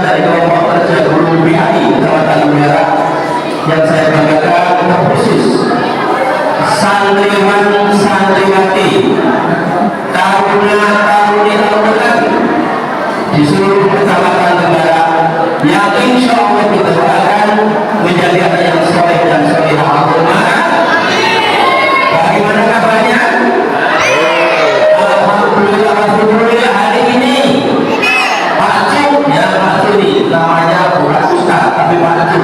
dari kelompok kerja guru BAI Kecamatan Merah yang saya banggakan terkhusus santriwan santriwati taruna-taruni taruna di seluruh kecamatan negara yang insya Allah kita doakan menjadi anak yang soleh dan solehah. Bagaimana kabarnya? Alhamdulillah hari ini Pak Cu, ya Pak Cu nih namanya bukan Ustaz tapi Pak Cu.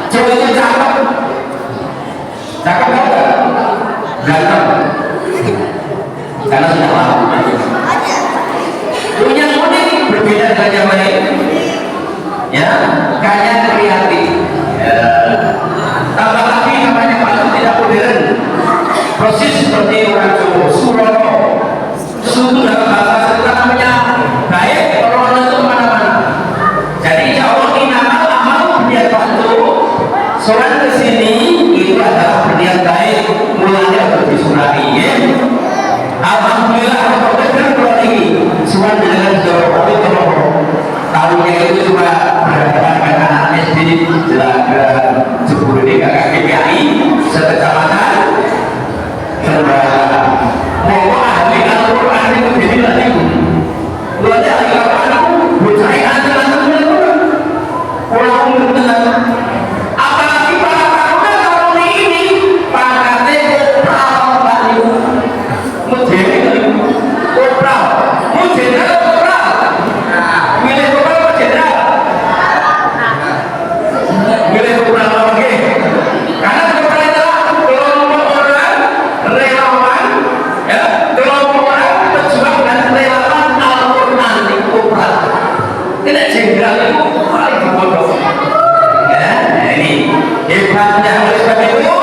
Ceweknya cakep, cakep nggak? Ganteng, karena sudah lama. Punya unik berbeda dengan yang lain, ya, kayaknya kreatif. Ya. Tambah lagi namanya Pak Cu tidak modern, proses seperti orang Jawa, Surono. Suku dalam bahasa kita namanya baik, kalau itu mana-mana. Jadi insya Allah ini amal berniat waktu sholat ke sini itu adalah berniat baik, mulanya untuk disurati. Ya. Alhamdulillah kalau benar kalau ini surat dengan jawab tapi kalau tahunnya itu cuma berhadapan dengan anak SD Jelaga Jepur ini kakak KPI sekecamatan Terbang. Mau ahli Al-Quran itu jadi lagi lu ada ahli Al-Quran aku bercari antar-antarnya orang mengenal apalagi para taruna tahun ini pangkatnya kopral tadi mujahid kopral mujahid kopral milih kopral apa jenderal milih kopral lagi karena kopral adalah kelompok orang relawan ya kelompok orang pejuang dan relawan Al-Quran di kopral tidak jenderal itu paling dibodoh ya ini hebatnya. Oleh sebab itu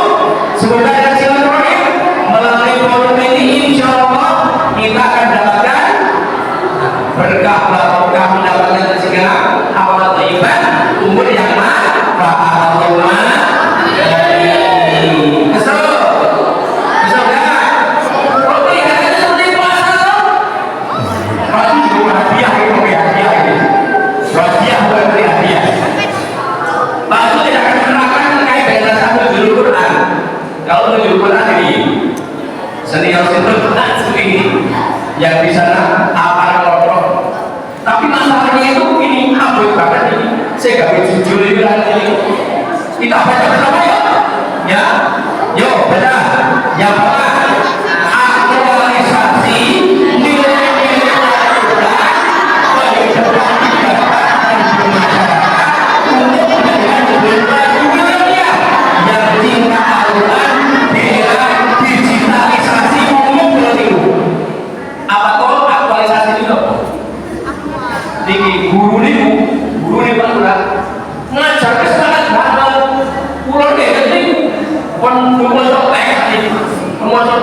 semoga dengan silaturahim melalui forum ini insya Allah kita akan dapatkan berkah barokah, mendapatkan segala amal thayyibah, umur yang manfaat. Kesel kan? Kalau kelihatannya seperti puasa pasti juga hadiah itu hadiah ini hadiah bukan hadiah. Pak Su tidak akan menerangkan terkait dengan satu judul Quran. Kalau judul Quran ini senior Quran ini yang di sana apa kelompok. Tapi masalahnya itu ini abot banget ini. Saya gak bisa jujur ini kita baca bersama yuk. Ya, yuk baca. Yang pertama aktualisasi nilai-nilai Al-Quran bagi keberlanjutan di masyarakat untuk menjadi generasi milenial yang cinta Al-Quran dengan digitalisasi umum berliku. Apa tuh aktualisasi itu? Tinggi guru nih Al-Quran ngajar ke semangat banget. Pulau deh jadi pembuat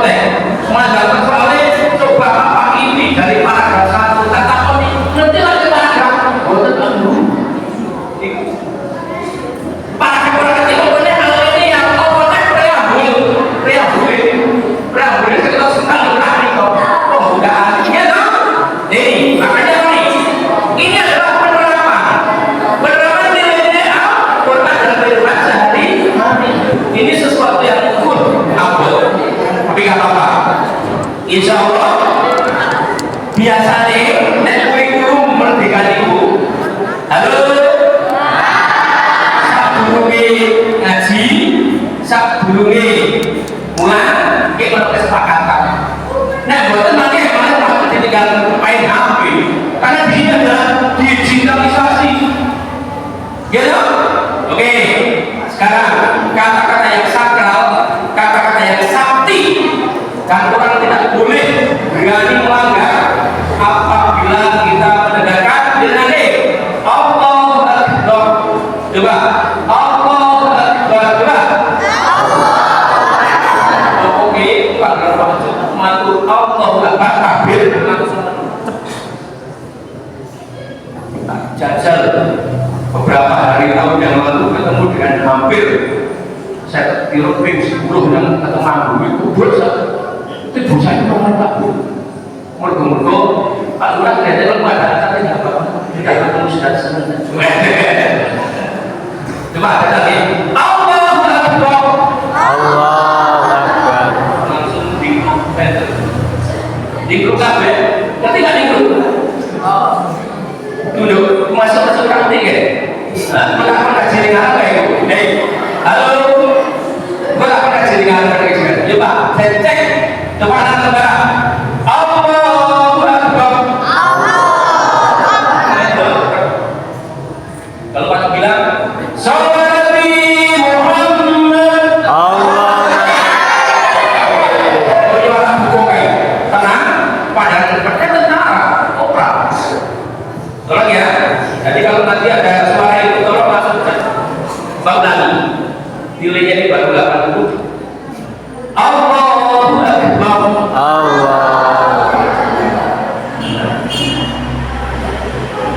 teks, mengajar soalnya coba apa ini dari paragraf satu kata ini nanti lagi paragraf paragraf ketiga pokoknya hal ini yang pokoknya preambul kita suka lurah kok udah artinya dong nih makanya ini adalah penerapan nilai-nilai Al-Quran dalam kehidupan sehari-hari. Ini sesuatu yang ukur abot tapi gak apa-apa insya Allah biasanya nek kurikulum merdeka niku halo sadurunge ngaji sadurunge mulang kita kesepakatan nek boten mangke malah tinggal main HP karena di sini adalah digitalisasi gitu. Oke sekarang kata-kata yang sakral, kata-kata yang sakti dan orang tidak boleh berani melanggar apabila kita menegakkan dengan Allahu Akbar. Coba Allahu Akbar coba. Oke Pak Matur Allahu Akbar takbir jajal beberapa hari tahun yang lalu ketemu dengan hampir saya kira 10 yang ketemu itu bursa itu bursa itu Pak Mergo Pak Lurah kelihatannya lemah tapi tidak apa-apa tidak ketemu sudah senang Coba ada lagi. Allahu Akbar. Allahu Akbar. Langsung dikruk kafe. Nanti nggak dikruk. Duduk masuk kantin ya. Nah, kenapa nggak jadi apa ya? Hei, halo. Kenapa nggak jadi apa ya? Coba saya cek. Coba anak negara. Allahu Akbar. Kalau Pak bilang Sallallahu Muhammad Allah. Tenang, padahal tempatnya tentara, opera. Tolong ya. Jadi kalau nanti ada suara itu tolong masukkan. Bang Dani, nilainya di baru 80. Allahu Akbar. Allah.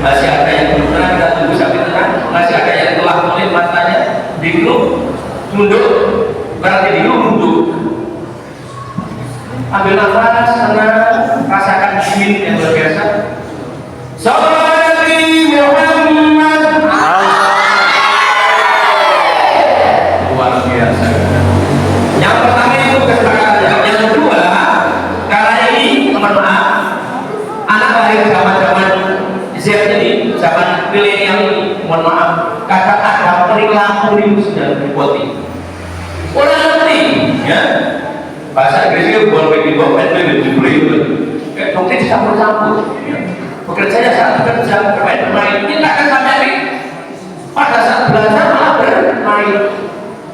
Masih ada yang belum tenang, kita tunggu sampai tenang. Masih ada yang telah mulai matanya digeluk, tunduk, berarti digeluk, tunduk. Ambil nafas, tenang, rasakan dingin yang luar biasa. Sallallahu Muhammad. Luar biasa. Yang pertama itu kesepakatan. Yang kedua, karena ini mohon maaf, anak lahir zaman-zaman Z ini, zaman milenial ini, mohon maaf, kata ada perilaku ini sudah dibuati. Orang ngerti, ya. Bahasa Inggrisnya bukan begitu, kayak mungkin campur-campur. Bekerjanya saat bekerja, bermain, ini akan sampai pada saat belajar malah bermain.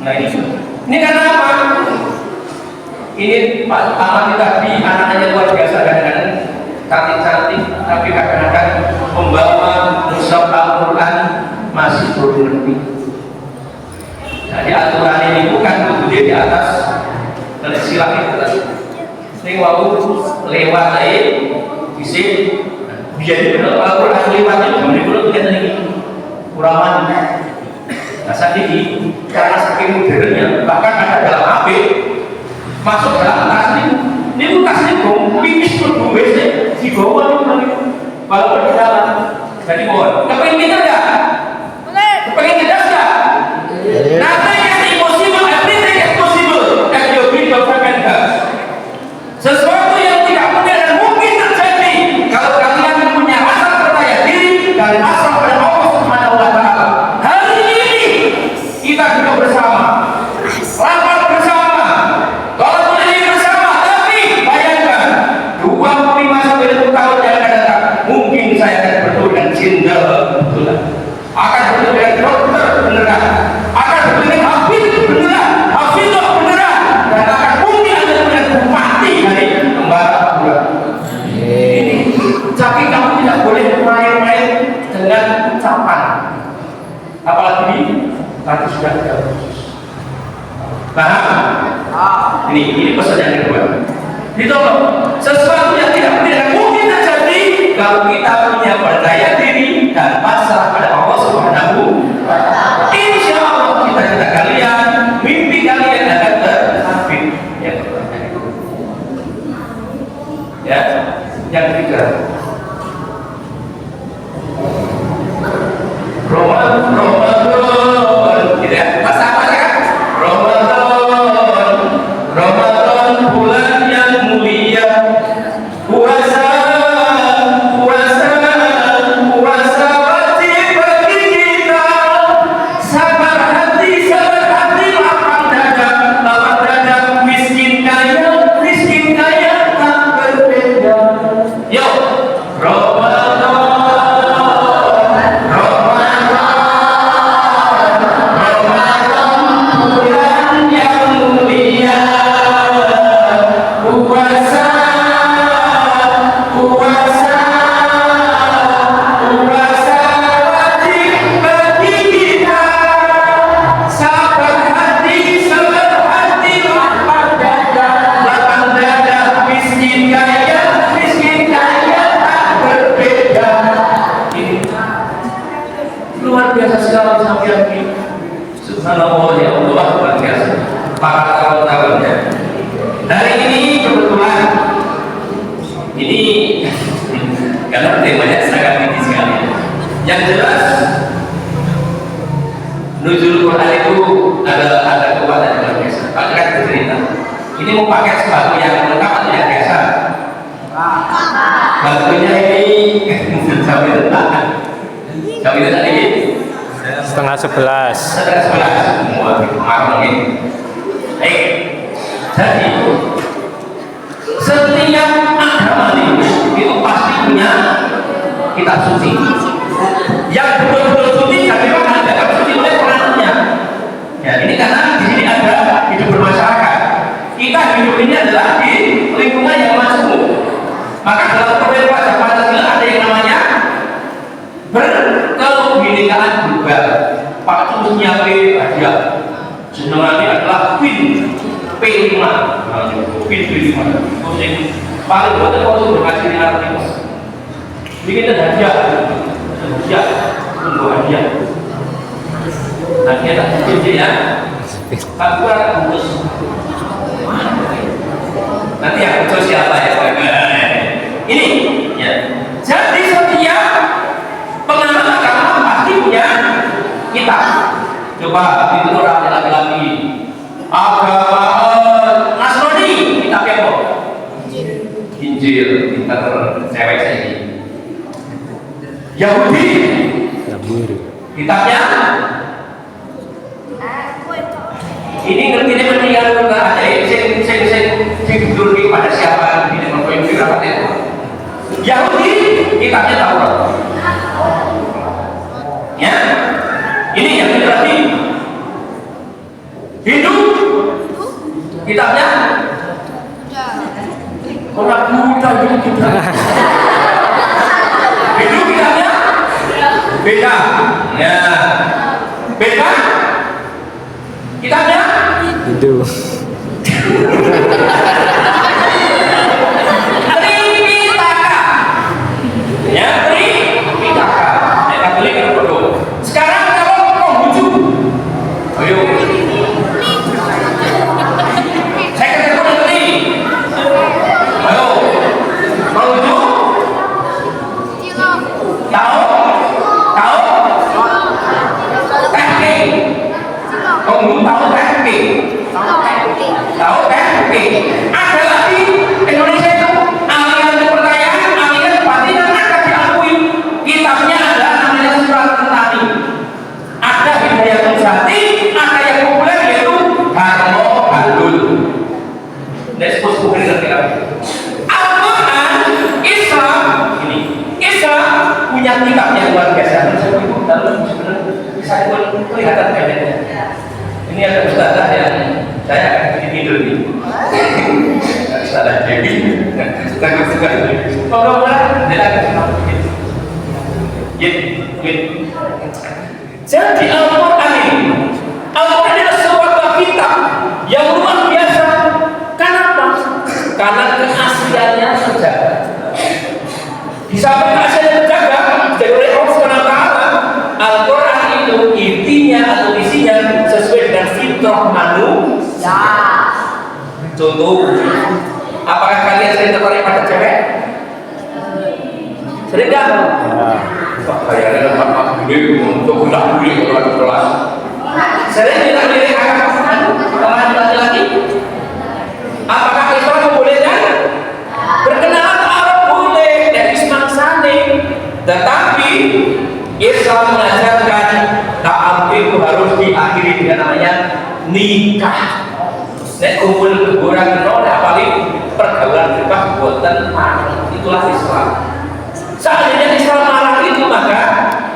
Nah ini karena apa? Ini Pak Ahmad tadi anaknya luar biasa, kadang-kadang cantik-cantik, tapi kadang-kadang membawa mushaf Al-Quran masih belum ngerti. Jadi aturan ini bukan berdiri di atas dan silang itu tadi. Ini waktu lewat lain, isi jadi benar Al-Quran lewatnya cuma dulu kita ini kuraman. Nah saat ini karena saking modernnya, bahkan ada dalam HP masuk dalam tas ini bukan tas ini pipis berdua WC di bawah ini walaupun di dalam. Jadi mohon, kepengen kita enggak? Kepengen kita enggak? Nothing is impossible, everything is possible. And you bring your friend sesuatu yang tidak mungkin dan mungkin terjadi kalau kalian punya rasa percaya diri dan rasa pada Allah Subhanahu wa Ta'ala. Hari ini kita duduk bersama, rapat bersama, walaupun ini bersama, tapi bayangkan 25 sampai 30 tahun yang akan datang, mungkin saya akan bertemu dengan jenderal betulan, akan bertemu dengan dokter beneran, akan bertemu dengan hafid beneran, hafidhah beneran, dan akan mungkin ada dengan bupati dari Tembara Bulan. Tapi kamu tidak boleh main-main dengan ucapan, apalagi tadi sudah ada khusus. Paham? Ini pesan yang kedua. Ditolong sesuatu yang tidak mungkin terjadi kalau kita punya percaya diri dan pasrah pada Allah Subhanahu wa Ta'ala. Insya Allah cita-cita kalian, mimpi kalian akan tercapai. Ya, yang ketiga. Ramadan, gitu ya. Pas apa ya? Ramadan bulan yang mulia. Puasa wajib bagi kita. Sabar hati, lapang dada, miskin kaya tak berbeda. Yo, Ramadan bulan yang mulia. Puasa wajib bagi kita. Sabar hati, lapang dada, miskin kaya tak berbeda. Ini luar biasa sekali sampai ini. Subhanallah, ya Allah, luar biasa. Para tahun-tahunnya. Hari ini kebetulan ini karena temanya sangat tinggi sekali. Yang jelas Nuzul Quran itu ada kekuatan luar biasa. Kalau kan bercerita, ini mau pakai sepatu yang lengkap atau yang biasa? Sepatunya ini sampai depan. Sampai depan ini setengah 11. setengah 11. Semua marah ini. Baik. Jadi setiap agama itu pasti punya kitab suci. Yang betul-betul suci dan memang ada kitab suci oleh penganutnya. Ya, ini karena di sini ada hidup bermasyarakat. Kita hidup ini adalah di lingkungan yang majemuk. Maka dalam profil wajah Pancasila ada yang namanya berkebinekaan global. Pak Tumus nyiapin hadiah. Jenengan ini adalah PIN P5. PIN P5. Yang paling buat itu berhasil di arah ini. Ini kita hadiah. Hadiah untuk hadiah. Hadiah tak kunci ya. Aku ada bungkus. Nanti yang bungkus siapa ya? Ini ya. Jadi setiap penganut agama pasti punya kitab. Coba itu orang laki-laki agama Nasrani kitabnya apa? Injil. Pintar cewek saya ini. Yahudi kitabnya ini ngerti ini meninggal juga ada saya tidur pada siapa ini mempunyai rapat itu. Yahudi kitabnya Taurat. Ya, ini yang berarti Hindu kitabnya orang Buddha itu kita. Hindu kitabnya beda. Ya, beda kitabnya Itu. Tripitaka. Ya, Tripitaka. Saya Katolik kan bodoh. Sekarang kalau Konghucu, ayo. Saya ketemu nanti. Ayo, Konghucu. Tahu? Tahu? Teknik. Konghucu tahu teknik. Tahu teknik. Ada lagi Indonesia itu aliran kepercayaan, aliran kebatinan akan diakui. Kitabnya ada namanya Surat Tentani. Ada Hidayatul Jati, ada yang populer yaitu Harmo Bandul. Diskus publik nanti. Al-Quran Islam ini Islam punya kitab yang luar biasa. Dalam sebenarnya bisa kelihatan bedanya. Ini ada ustazah yang saya akan tidur nih. Ustazah Dewi, takut sekali. Kalau dia akan jadi Al-Quran ini, Al-Quran adalah sebuah kitab yang luar biasa. Kenapa? Karena keasliannya terjaga. Di samping keasliannya terjaga, jadi oleh Allah SWT, Al-Quran itu intinya atau isinya sesuai dengan fitrah manusia. Contoh, apakah kalian sering tertarik pada cewek? Sering nggak? Kayaknya bapak gede untuk udah beli kalau ada kelas. Sering tidak lirik akan laki-laki? Apakah Islam membolehkan? Berkenalan Arab boleh dan Islam saling, tetapi Islam mengajarkan ta'am itu harus diakhiri dengan namanya nikah. Nek kumpul keguran nol apalagi pergaulan bebas buatan marah, itulah Islam. Seandainya Islam marah itu maka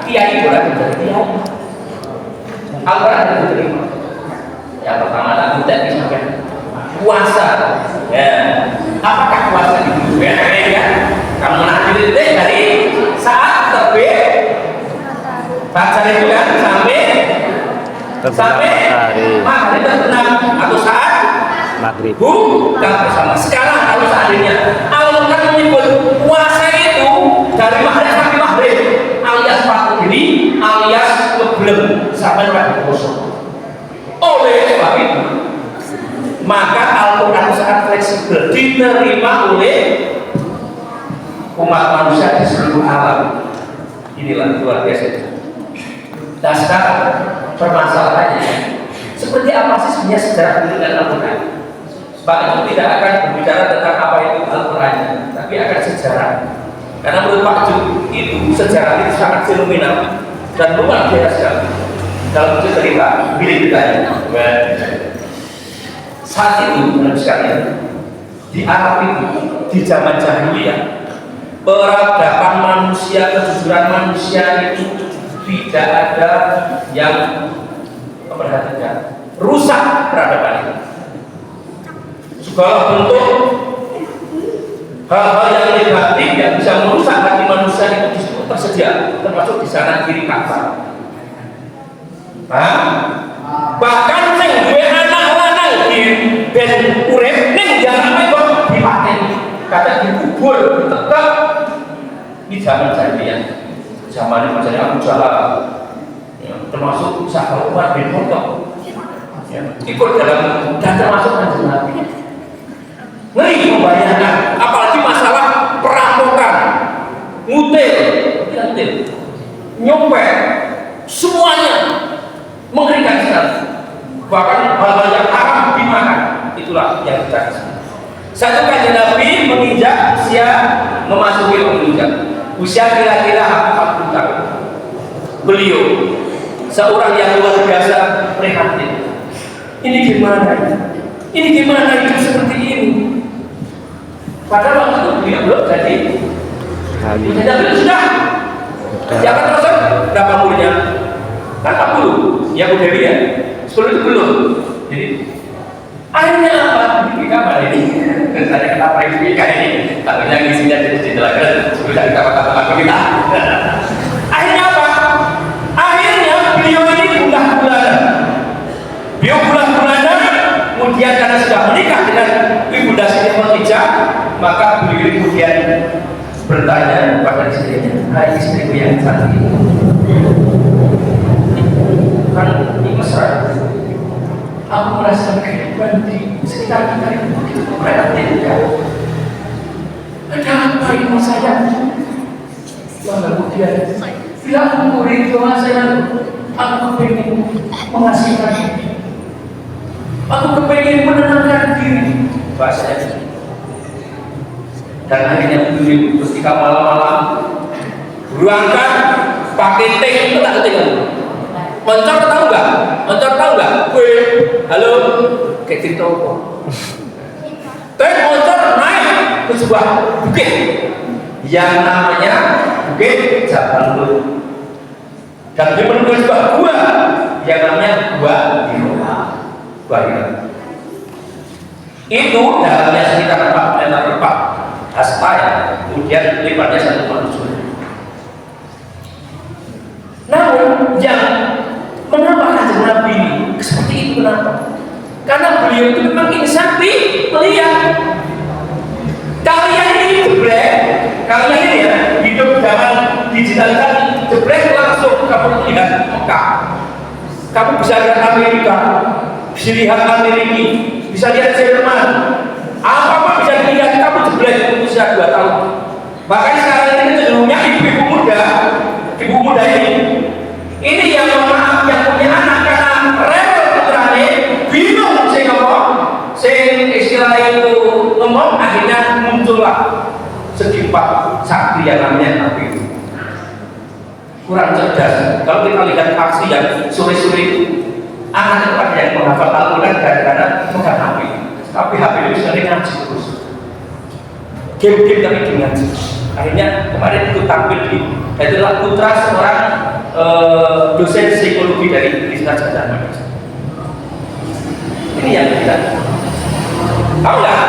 kiai boleh menjadi kiai. Al-Quran yang diterima. Yang pertama adalah tidak bisa puasa. Ya, apakah puasa itu? Ya, kamu nanti dari saat terbit baca itu kan sampai matahari terbenam atau saat maghrib. buka bersama. Sekarang kalau seandainya Allah kan menyebut puasa itu dari maghrib sampai maghrib, alias waktu ini, alias sebelum sampai waktu kosong. Oleh sebab itu, maka Al-Quran sangat fleksibel, diterima oleh umat manusia di seluruh alam. Inilah luar biasa. Dan sekarang permasalahannya. Seperti apa sih sebenarnya sejarah dengan Al-Quran? Pak itu tidak akan berbicara tentang apa itu Al-Quran, tapi akan sejarah. Karena menurut Pak Ju itu sejarah itu sangat fenomenal dan luar biasa dalam cerita milik kita. Saat itu, menurut sekalian, di Arab itu, di zaman jahiliyah, peradaban manusia, kejujuran manusia itu tidak ada yang memperhatikan, rusak peradaban itu. Segala bentuk hal-hal yang negatif yang bisa merusak hati manusia itu di situ tersedia, termasuk di sana kiri Ka'bah. Bahkan sing duwe anak lanang di ben urip ning jarane kok dipaten, kata dikubur, ditekak di zaman jahiliyah. Zaman misalnya Abu Jahal, ya, termasuk sahabat Umar bin Khattab, ya, ikut dalam dan termasuk kanjeng Nabi. Ngeri membayangkan, apalagi masalah perampokan, ngutil, nyopet, semuanya mengerikan sekali. Bahkan hal-hal yang haram dimakan, itulah yang kita kasih. Satu kanjeng Nabi menginjak usia memasuki usia kira-kira 40 tahun. Beliau seorang yang luar biasa prihatin. Ini gimana? Ini gimana hidup seperti ini? Padahal waktu itu beliau belum jadi. Tapi sudah. Jangan terus berapa umurnya? Kan 40. Ya Bu Dewi ya. 10 itu belum. Jadi akhirnya apa? Di kamar ini. Saya kenapa ini ini? Takutnya isinya jadi jelaskan. Sudah kata-kata kita. Akhirnya apa? Akhirnya beliau ini bulan-bulanan. Beliau bulan-bulanan. Kemudian karena sudah menikah dengan Ibunda Siti Khadijah, maka beliau kemudian bertanya kepada istrinya, hai istriku yang cantik, kan di Mesra, aku merasa kehidupan di sekitar kita itu begitu memprihatinkan. Ada apa ini sayang? Lalu kemudian bila aku rindu sayang, aku ingin mengasihkan diri. Aku kepengen menenangkan diri, bahasanya. Dan akhirnya beliau ketika malam-malam berangkat pakai tank itu tak ketinggalan. Moncor tahu nggak? Moncor tahu nggak? Gue, halo, kayak cerita apa? Tank moncor naik ke sebuah bukit yang namanya Bukit Jabal Nur. Dan dia menemukan sebuah gua yang namanya Gua Hira. Itu dalamnya sekitar 4 meter hasta, kemudian lebarnya 1 meter. Namun yang mengapa kanjeng Nabi ini seperti itu, kenapa? Karena beliau itu memang insan melihat kalian ini jeblek, kalian ini ya hidup zaman digital tadi, jeblek langsung kamu lihat Mekah, kamu bisa lihat Amerika, bisa lihat Amerika, bisa lihat Jerman, apa-apa bisa dilihat, kamu jeblek usia 2 tahun. Makanya sekarang ini cenderungnya ibu-ibu muda ini yang maaf yang punya anak karena rewel putrane, bingung sing ngomong, sing istilah itu ngomong, akhirnya muncullah setimpak sakti yang namanya Nabi. Kurang cerdas. Kalau kita lihat aksi yang sore-sore itu, anak itu ada yang menghafal Al-Quran gara-gara bukan HP, tapi HP itu sering ngaji terus, game-game tapi di ngaji. Akhirnya kemarin ikut tampil di, itulah putra seorang dosen psikologi dari Universitas Gadjah Mada. Ini yang kita tahu nggak?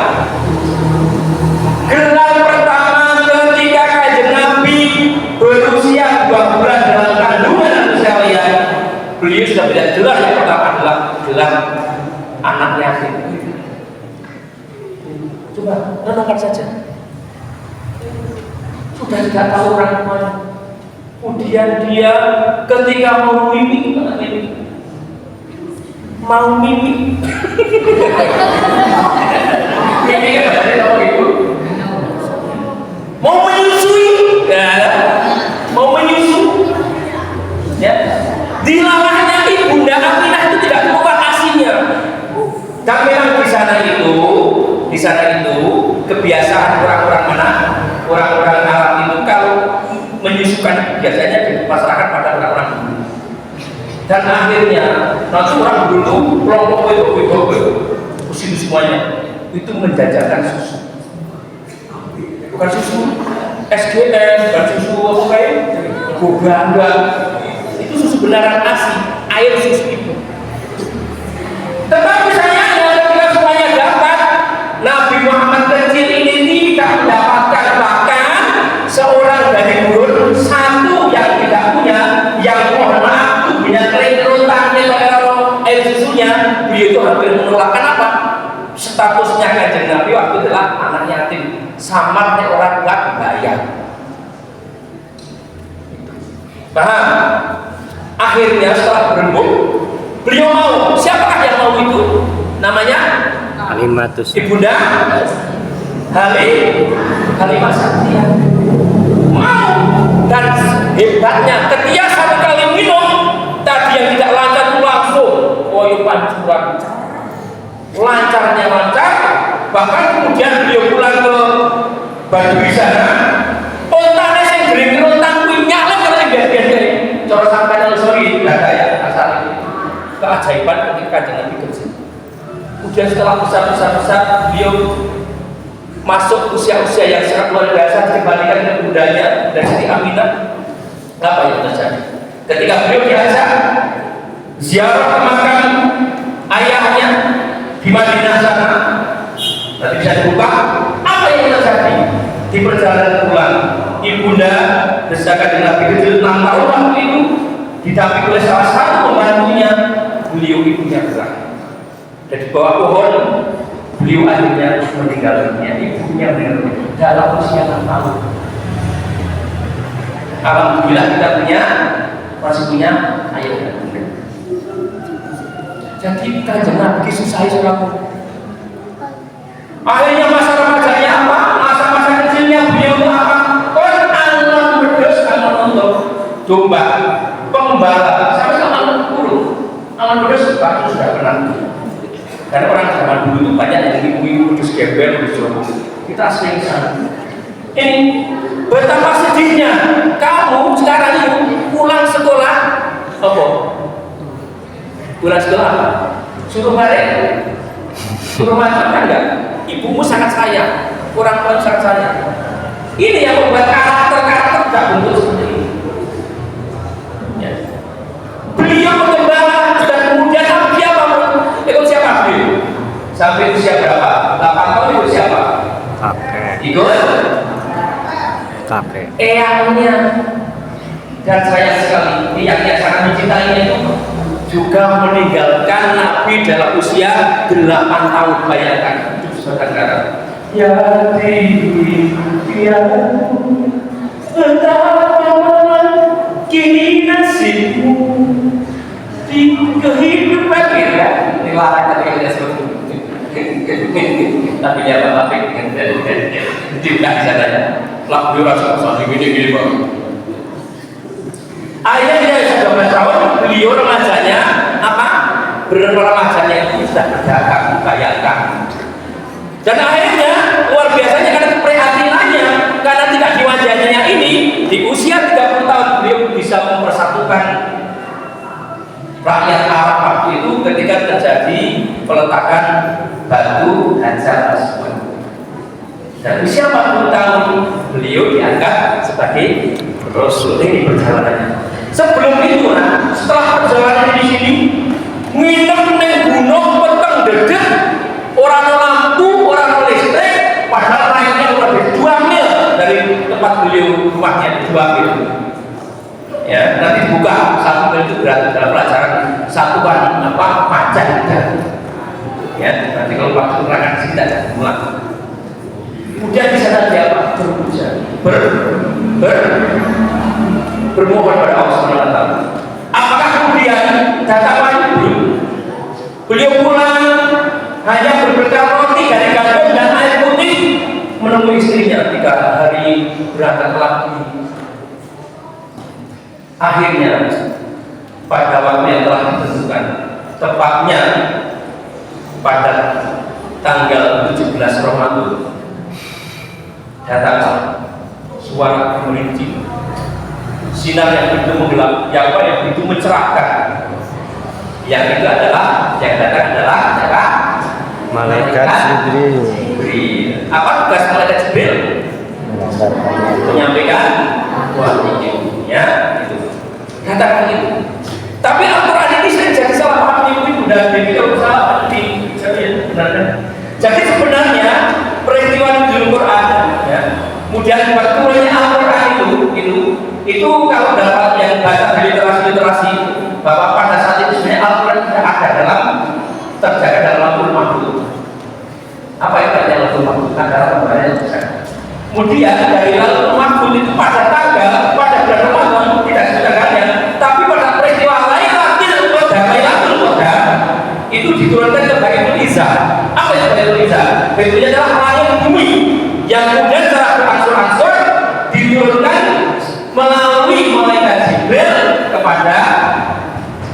Gelar pertama ketika kanjeng Nabi berusia 2 bulan dalam kandungan sekalian, beliau sudah tidak gelar yang pertama adalah gelar anak yatim. Coba renungkan saja. Sudah tidak tahu orang tuanya. Kemudian dia ketika mau mimik, mau menyusui, ya, mau menyusu, ya, dilarangnya ibu di sana itu kebiasaan orang-orang mana? Orang-orang Arab itu kalau menyusukan biasanya di masyarakat pada orang-orang dulu. Dan akhirnya nanti orang dulu kelompok itu musim semuanya itu menjajakan susu. Bukan susu SGM, bukan susu apa kayak boba, itu susu beneran ASI, air susu itu. Tetapi sayangnya ketika semuanya dapat, Nabi Muhammad kecil ini tidak mendapatkan, bahkan seorang dari gurun satu yang tidak punya, yang mohon maaf punya kering rotannya atau air susunya, beliau itu hampir menolak. Kenapa? Statusnya Kanjeng Nabi waktu itu adalah anak yatim, samarnya orang nggak bayar. Paham? Akhirnya setelah berembuk, beliau mau. Siapakah yang mau itu? Namanya Halimatus. Ibunda Halimah Saktia. Mau. Dan hebatnya ketika satu kali minum, tadi yang tidak lancar itu langsung koyo pancuran. Lancarnya lancar, bahkan kemudian beliau pulang ke Badui sana. Ontane sing gering rontang kuwi nyalek karo biar-biar cara sampeyan sorry data ya asal keajaiban ketika dengan kerja. Kemudian setelah besar beliau masuk usia-usia yang sangat luar biasa dibandingkan dengan budaya dari Siti Aminah. Apa yang terjadi? Ketika beliau diajak ziarah ke makam ayahnya di Madinah sana, nanti bisa dibuka. Apa yang terjadi? Di perjalanan pulang, ibunda bersama dengan Nabi kecil 6 tahun waktu itu didampingi oleh salah satu pembantunya. Beliau ibunya gerak dan di bawah pohon beliau akhirnya meninggal dunia. Ibunya meninggal dunia dalam usia 6 tahun. Alhamdulillah kita masih punya ayah dan bunda. Jadi Kanjeng Nabi susah saudaraku. Akhirnya masa remajanya apa? Masa-masa kecilnya beliau itu apa? Alam berdos, alam untuk domba, pembala, sampai alam kurung. Alam berdos bahkan sudah pernah. Karena orang zaman dulu itu banyak yang ibu-ibu berdos gembel, berdos. Kita sering sana. Ini betapa sedihnya kamu sekarang itu pulang sekolah apa? Pulang sekolah apa? Suruh balik, suruh makan kan enggak? Ibumu sangat sayang, orang tua sangat sayang. Ini yang membuat karakter tidak bentuk seperti ini. Ya. Beliau berkembang dan kemudian ikut siapa beliau? Sampai usia berapa? 8 tahun ikut siapa? Ikut kakek. Eyangnya. Dan sayang sekali, yang sangat mencintainya itu juga meninggalkan Nabi dalam usia 8 tahun. Bayangkan, saudara. Ya Nabi, ya betapa kini nasibmu di kehidupan kita. Ini larang ketika kita sebut. Tapi dia apa? Tidak bisa tanya. Laku rasa gini bang. Ayahnya sudah 12 tahun, beliau remajanya apa? Beremajanya itu sudah berdagang, bayangkan. Dan akhirnya luar biasanya karena keprihatinannya, karena tidak di wajahnya ini, di usia 30 tahun beliau bisa mempersatukan rakyat Arab waktu itu ketika terjadi peletakan batu Hajar Aswad. Dan usia 40 tahun beliau dianggap sebagai Rasul ini perjalanannya. Sebelum itu, setelah perjalanan di sini, nginep neng gunung peteng dedek, orang lampu, orang listrik, padahal naiknya lebih 2 mil dari tempat beliau rumahnya 2 mil. Ya, nanti buka 1 mil itu berarti dalam pelajaran satuan apa pajak. Ya, nanti kalau waktu terangkan di sini tidak mulai. Kemudian di sana dia apa? Bermohon pada Allah Subhanahu wa taala. Apakah kemudian datang lagi? Beliau pulang hanya berbekal roti dari gandum dan air putih menemui istrinya ketika hari berangkat lagi. Akhirnya pada waktu yang telah ditentukan, tepatnya pada tanggal 17 Ramadan datang suara gemericik, sinar yang begitu menggelap, yang begitu mencerahkan. Yang itu adalah, yang datang adalah Malaikat Jibril. Apa tugas malaikat Jibril? Menyampaikan wahyu, ya itu. Katakan itu. Tapi Al-Quran ini sering jadi salah paham ibu dan baby kalau salah di jadi sebenarnya peristiwa di Quran, ya, kemudian turunnya Al-Quran itu kalau dapat yang baca literasi bahwa pada saat itu sebenarnya Al-Quran tidak ada terjaga dalam Lauhul Mahfuz. Apa yang terjadi dalam Lauhul Mahfuz? Adalah pembayaran besar. Kemudian dari Lauhul Mahfuz itu pada bulan Ramadan tidak disediakannya, tapi pada peristiwa Lailatul Qadar itu diturunkan ke Baitul Izzah. Apa itu Baitul Izzah? Baitul Izzah adalah langit bumi yang kemudian secara berangsur-angsur diturunkan melalui malaikat Jibril kepada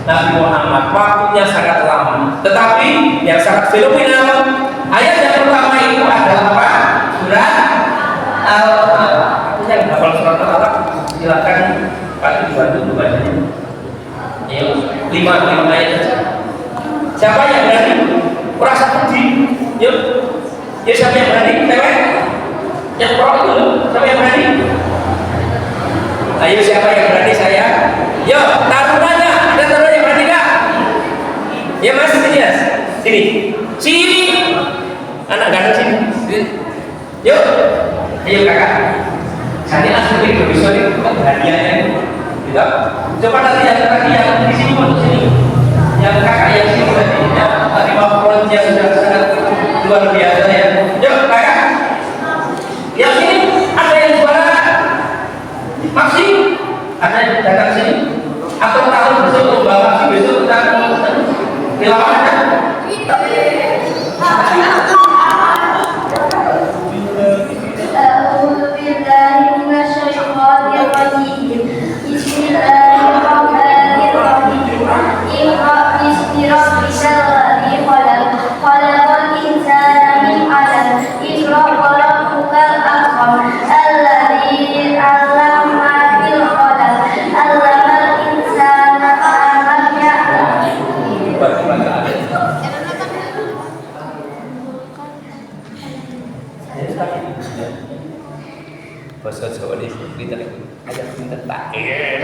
Nabi Muhammad. Waktunya sangat lama, tetapi yang sangat fenomenal ayat yang pertama itu adalah apa? Surat Al-Alaq. Yang hafal surat Al-Alaq silakan Pak dibantu bacanya. Ayo, 5 ayat saja. Siapa yang berani? Merasa pedih. Yuk. Ya siapa yang berani? Cewek? Yang pro itu, siapa yang berani? Ayo siapa yang berani saya? Yuk, tarunanya. Ada tarun yang berani nggak? Ya mas, sini ya. Sini. Anak ganteng sini. Yuk. Ayo kakak. Saya langsung ke bisa itu hadiahnya. Gitu. Coba nanti yang di sini masuk sini. Yang kakak yang sini tadi. Ya, tadi mau yang sudah sangat luar biasa ya. Yuk kakak. Yang sini ada yang suara. Maksi. Ada yang datang sini. Atau tahun besok membawa maksi besok kita tilawah kan?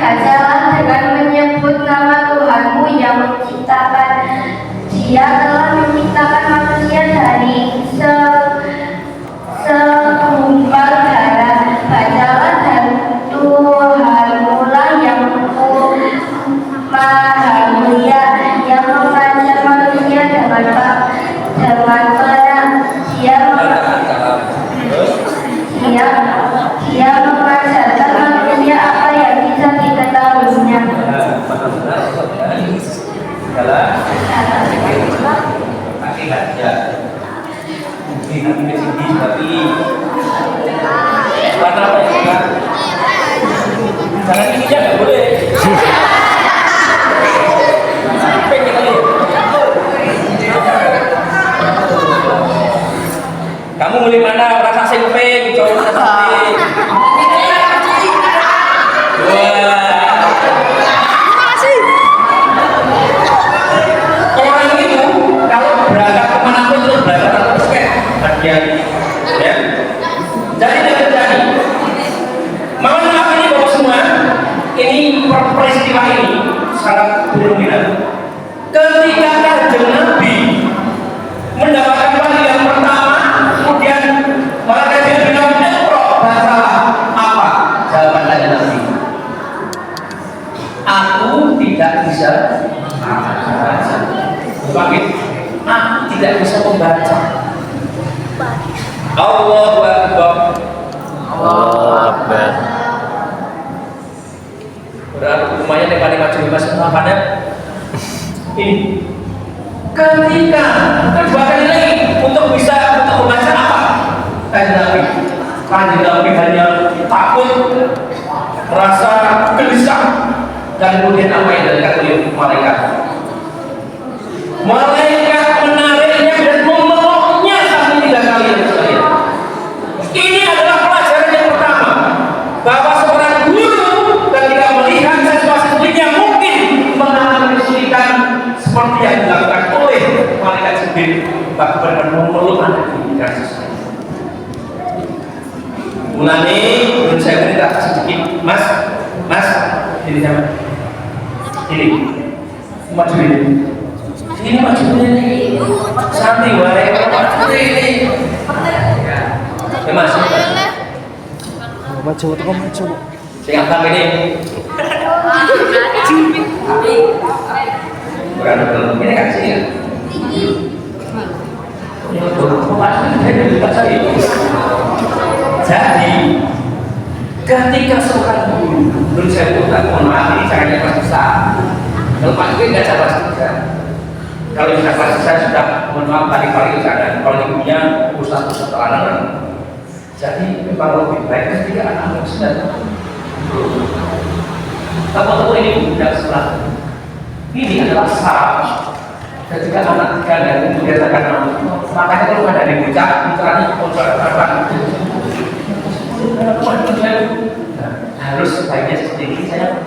Bacalah dengan menyebut nama Tuhanmu yang menciptakan. Dia telah menciptakan manusia dari segumpal darah. Bacalah dan Tuhanmu lah yang maha mulia, yang mengajar manusia dengan terang. Dia mengajarkan manusia apa yang bisa diketahuinya. Kamu milih mana? Rasa simping, cowok rasa simping. Orang itu kalau berangkat kemana pun terus berangkat terus kayak bagian, ya. Jadi tidak terjadi. Mohon maaf ini bapak semua, ini peristiwa ini sangat fenomenal. Ketika Kanjeng Nabi mendapatkan wahyu yang pertama, kemudian malaikat Jibril bilang, "Iqra, bacalah." Apa jawaban Kanjeng Nabi? Aku tidak bisa membaca. Aku tidak bisa membaca. Allahu Akbar. Allahu Akbar. Berarti lumayan nih paling maju mas apa ini. Ketika kedua kali lagi untuk membaca apa? Kanjeng Nabi hanya takut, rasa gelisah, dan kemudian apa yang dilakukan oleh malaikat? Malaikat menariknya dan memeluknya Mulane menurut saya ini tak sedikit, Mas, ini sama, ini maju ini maju ini, santai wae, maju ini, ya Mas, Maju tuh maju. saya angkat ini, bukan ini kan sih ya. Jadi ketika seorang guru saya bukan, mohon maaf ini caranya Mas Isa. Kalau Pak Guru nggak sabar saja. Kalau bisa Mas Isa sudah, mohon maaf kali-kali sana. Kalau ibunya ustaz-ustaz anak. Jadi memang lebih baik ketika anak-anak sudah. Tahu ini bukan sekolah. Ini adalah syarat. Ketika anak tiga dan kemudian akan makanya kalau ada di bocah misalnya konsultan harus sebaiknya seperti ini, saya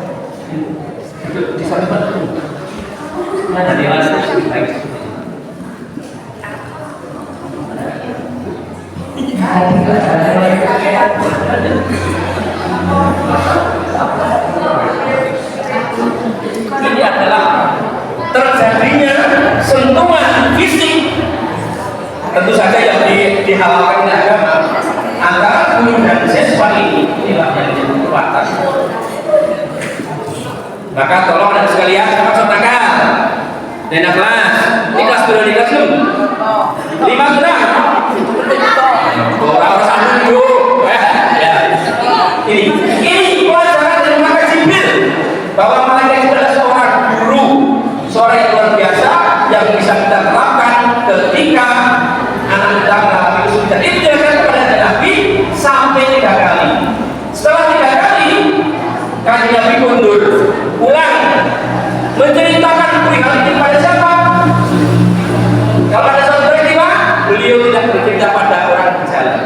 duduk di samping dulu ada dewasa lebih baik seperti ini adalah terjadinya sentuhan fisik, tentu saja yang dihalalkan oleh agama antara guru dan siswa inilah yang menjadi kekuatan. Maka tolong anak sekalian, sama tangan dan kelas ini kelas berapa di kelas belum? 5 sudah? Harus sambung dulu ya. Ini pelajaran dari malaikat Jibril bahwa malaikat Jibril adalah seorang guru, seorang yang luar biasa yang bisa kita terapkan ketika anak kita mengalami kesulitan. Itu dilakukan kepada Nabi sampai 3 kali. Setelah 3 kali, Kanjeng Nabi mundur, pulang, menceritakan perihal ini pada siapa? Kalau pada suatu peristiwa, beliau tidak bercerita pada orang berjalan,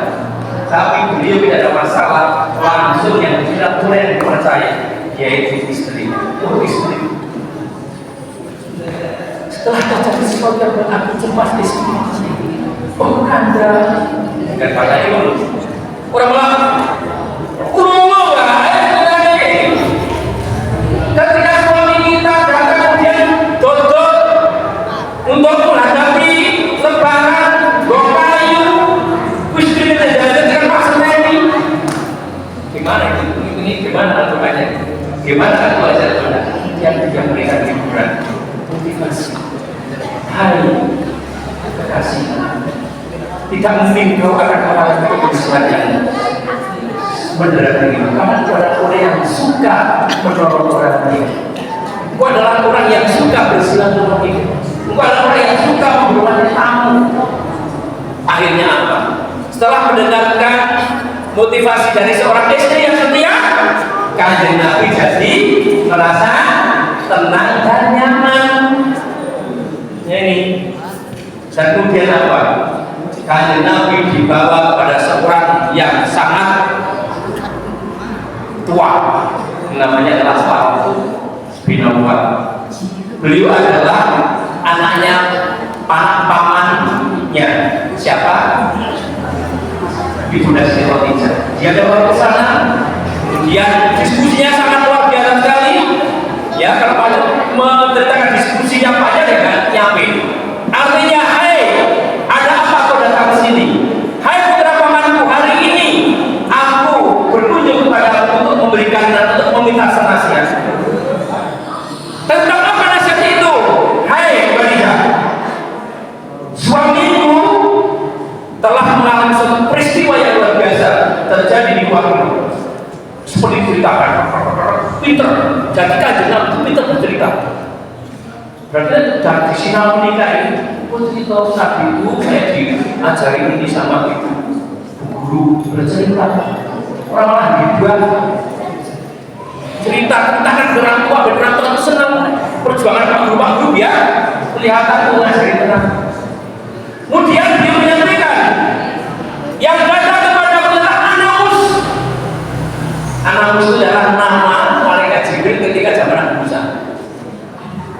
tapi beliau tidak ada masalah langsung yang tidak boleh dipercaya, yaitu istri. Oh, istri. Setelah terjadi sesuatu yang berarti cemas di sini, oh Anda dan pada itu orang bilang kurung ketika suami kita datang kemudian dodot untuk menghadapi lebaran gokayu istri kita jalan dengan Pak Seneni, gimana ini gimana aturannya, gimana aturannya yang memberikan hiburan motivasi. Hai kekasih, tidak mungkin kau akan mengalami kebesaran yang mendarat ini. Kamu adalah orang yang suka menolong orang lain. Kau adalah orang yang suka bersilaturahmi. Kau adalah orang yang suka menghormati tamu. Akhirnya apa? Setelah mendengarkan motivasi dari seorang istri yang setia, Kanjeng Nabi jadi merasa tenang dan nyaman. Ini dan kemudian apa? Kanjeng Nabi dibawa pada seorang yang sangat tua, namanya adalah Sa'ad bin Mu'adz. Beliau adalah anaknya pamannya siapa? Ibunda Siti Khadijah. Dia datang ke sana, kemudian diskusinya sangat luar biasa sekali. Ya, kalau menceritakan diskusi yang panjang ya kan nyampe. Artinya, hai, ada apa kau datang ke sini? Hai putra pamanku, hari ini aku berkunjung kepada untuk memberikan dan untuk meminta nasihat. Tentang apa nasihat itu? Hai Khadijah, suamiku telah mengalami suatu peristiwa yang luar biasa terjadi di rumahmu. Seperti diceritakan, pinter. Jadi Kanjeng Nabi itu pinter bercerita. Berarti dari sinau menikah ini, putri tahu Nabi itu saya diajari ini sama ibu guru bercerita. Orang lain dibuat cerita tentang orang tua dan orang tua itu senang perjuangan pak guru ya kelihatan mengajari tenang. Kemudian dia menyampaikan yang datang kepada adalah Anaus. Anaus itu adalah nama malaikat Jibril ketika zaman Nabi Musa.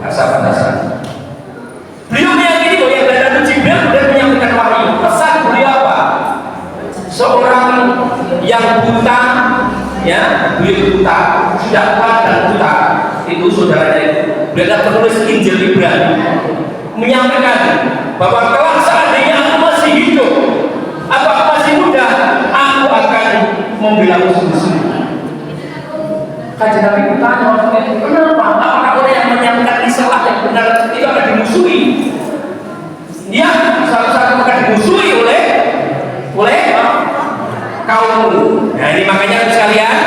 Dasar. Beliau meyakini bahwa yang datang Jibril dan menyampaikan wahyu. Pesan beliau apa? Seorang yang ya beliau buta, sudah tua dan buta, itu saudaranya itu beliau penulis Injil Ibrani menyampaikan bahwa kalau seandainya aku masih hidup atau aku masih muda, aku akan membela musuh-musuh. Kajian Nabi bertanya waktu itu, kenapa? Apakah orang yang menyampaikan Islam yang benar itu akan dimusuhi? Dia satu-satu akan dimusuhi oleh kaummu. Nah ini makanya sekalian,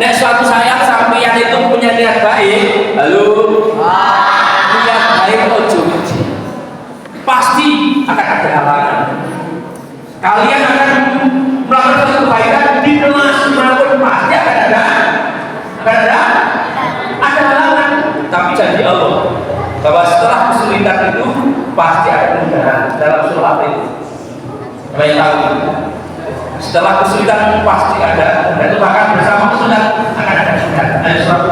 nek suatu saat sampeyan itu punya niat baik, lalu niat baik ojo pasti akan ada halangan. Kalian akan melakukan satu kebaikan di kelas manapun pasti akan ada halangan. Tapi janji Allah bahwa setelah kesulitan itu pasti ada kemudahan. Dalam surah itu apa yang tahu? Setelah kesulitan pasti ada, dan itu bahkan bersama kesulitan akan ada kemudahan. Ada suatu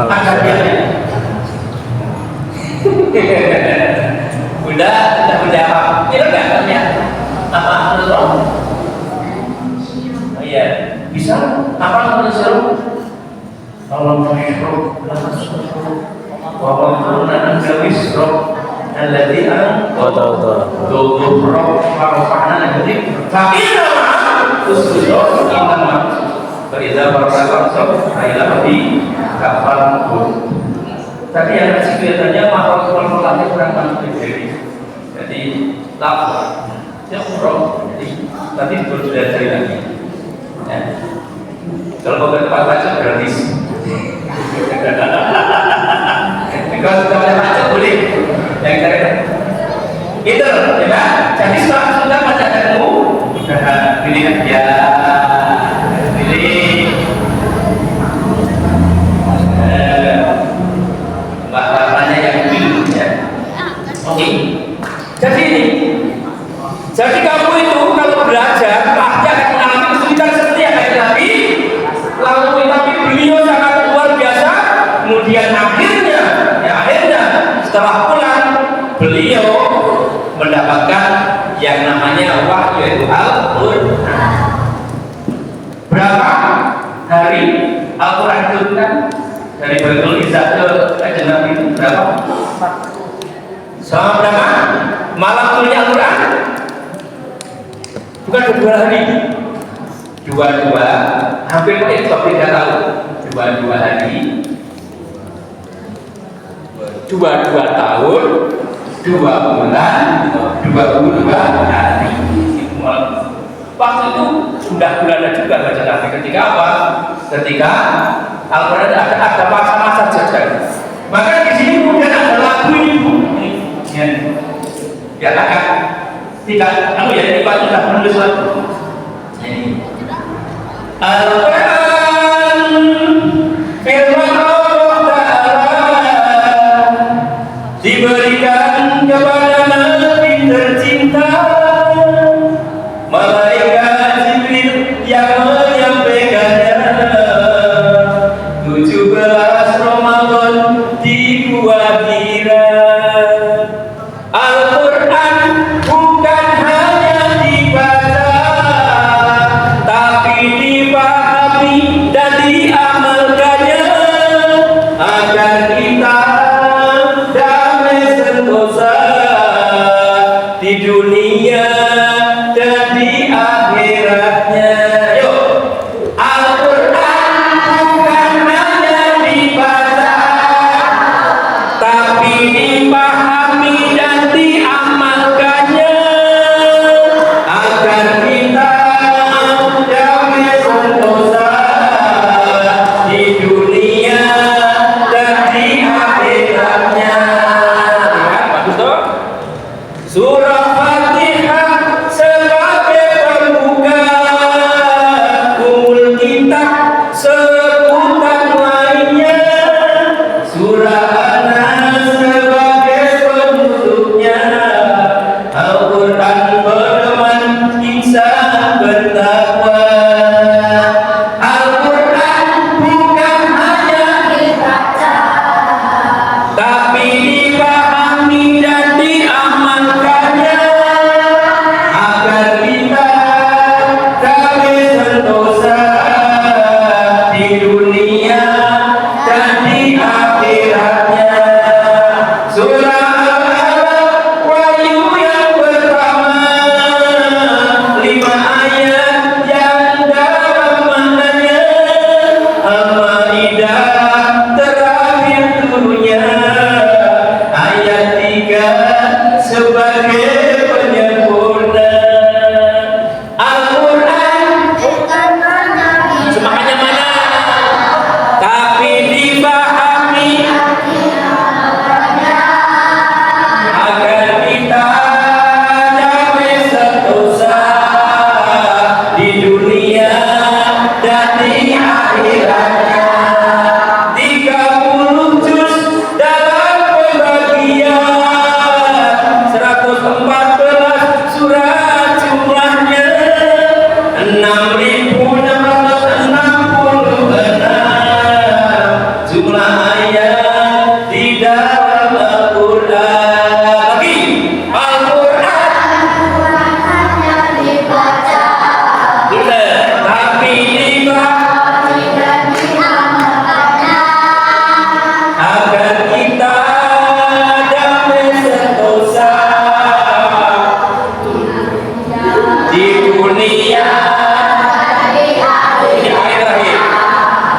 ada biarnya. Udah menjawab. Kira nggak tanya apa menurut? Oh iya, bisa apa menurut? Allah masyhur, Allah masyhur, wa qulna anzalisro, alladzi tughra farfa'na alladzi fa'ina usbuh inna fa'idza farfa'na ila bi kafar. Tadi yang kasih kelihatannya makhluk kurang kurang jadi lapor ya umroh, jadi tadi sudah cari lagi ya. Kalau mau ke tempat baca gratis. Kalau sudah ada baca boleh yang cari itu ya kan? Jadi setelah sudah baca ilmu pilih ya pilih bahasanya yang pilih ya. Oke. Jadi ini, jadi kamu itu kalau belajar pasti akan mengalami kesulitan seperti yang ada Nabi. Lalu tapi beliau sangat luar biasa. Kemudian akhirnya setelah pulang beliau mendapatkan yang namanya wahyu itu Al-Quran. Berapa hari Al-Quran diturunkan dari Baitul Izzah ke Kajian Nabi itu berapa? Selama berapa? Malam turunnya Al-Quran? Bukan 2 hari, dua hampir 3 tahun, 2 hari, 2 tahun, 2 bulan, 22 hari. Waktu itu sudah bulanan juga baca Nabi. Ketika apa? Ketika Al-Quran ada masa-masa jajan. Maka di sini kemudian ada lagu ini. Ya agak tidak, kamu ya ini Pak sudah menulis lagu. Al-Quran firman Allah Ta'ala diberikan kepada Nabi tercinta, malaikat Jibril yang menyampaikannya 17 Ramadan di Gua Hira. Al-Quran bukan hanya dibaca, tapi dipahami dan diamalkannya agar kita damai sentosa di dunia dan di akhiratnya. Yuk, Al-Quran bukan hanya dibaca, Surah Al-Alaq Wahyu yang pertama, 5 ayat yang dalam maknanya. Al-Maidah terakhir turunnya ayat 3 sebagai penyempurna. Al-Quran semangatnya mana? Tapi dipahami agar kita damai sentosa di dunia dan di akhiratnya. 30 juz dalam pembagian 114 surat jumlahnya, 6.666 jumlah ayat di dalam Al-Quran. Lagi Al-Quran benar, tapi dipahami agar kita damai sentosa di dunia. Ini ayat terakhir.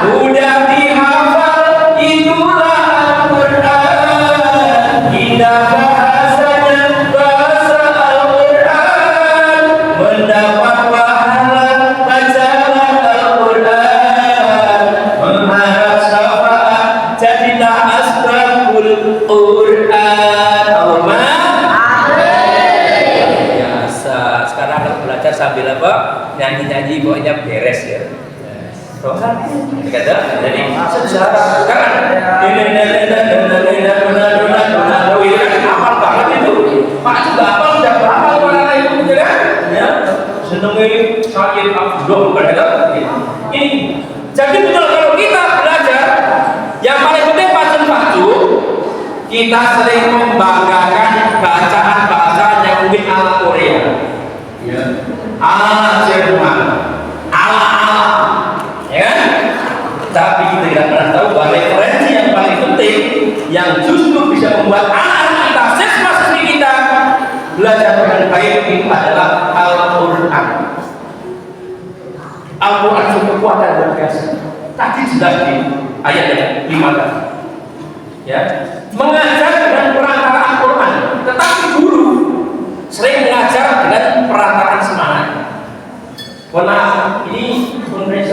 Mudah dihafal, itulah Al-Quran. Indah bahasanya, bahasa Al-Quran. Mendapat pahala, bacalah Al-Quran. Mengharap syafaat, jadilah asbabul Quran. Allahumma biasa. Sekarang kalau belajar sambil apa? Nyanyi-nyanyi pokoknya beres ya. Rohan, kata jadi sejarah sekarang hafal banget itu. Pak juga hafal sudah berapa orang lain itu kan? Ya, senengnya sakit abdoh bukan itu. Ini jadi betul kalau kita belajar yang paling penting pacu, kita sering membanggakan bacaan-bacaan yang mungkin ala Korea, ya, ala Jerman, ala, ya kan? Tapi kita tidak pernah tahu bahwa referensi yang paling penting yang justru bisa membuat anak kita, siswa siswi kita belajar dengan baik itu adalah Al-Quran. Al-Quran itu kekuatan luar biasa. Tadi jelas di ayat yang 5 tadi. Ya, mengajar dengan perantara Al-Quran, tetapi guru sering mengajar dengan perantaraan semangat. Maaf, ini mengenai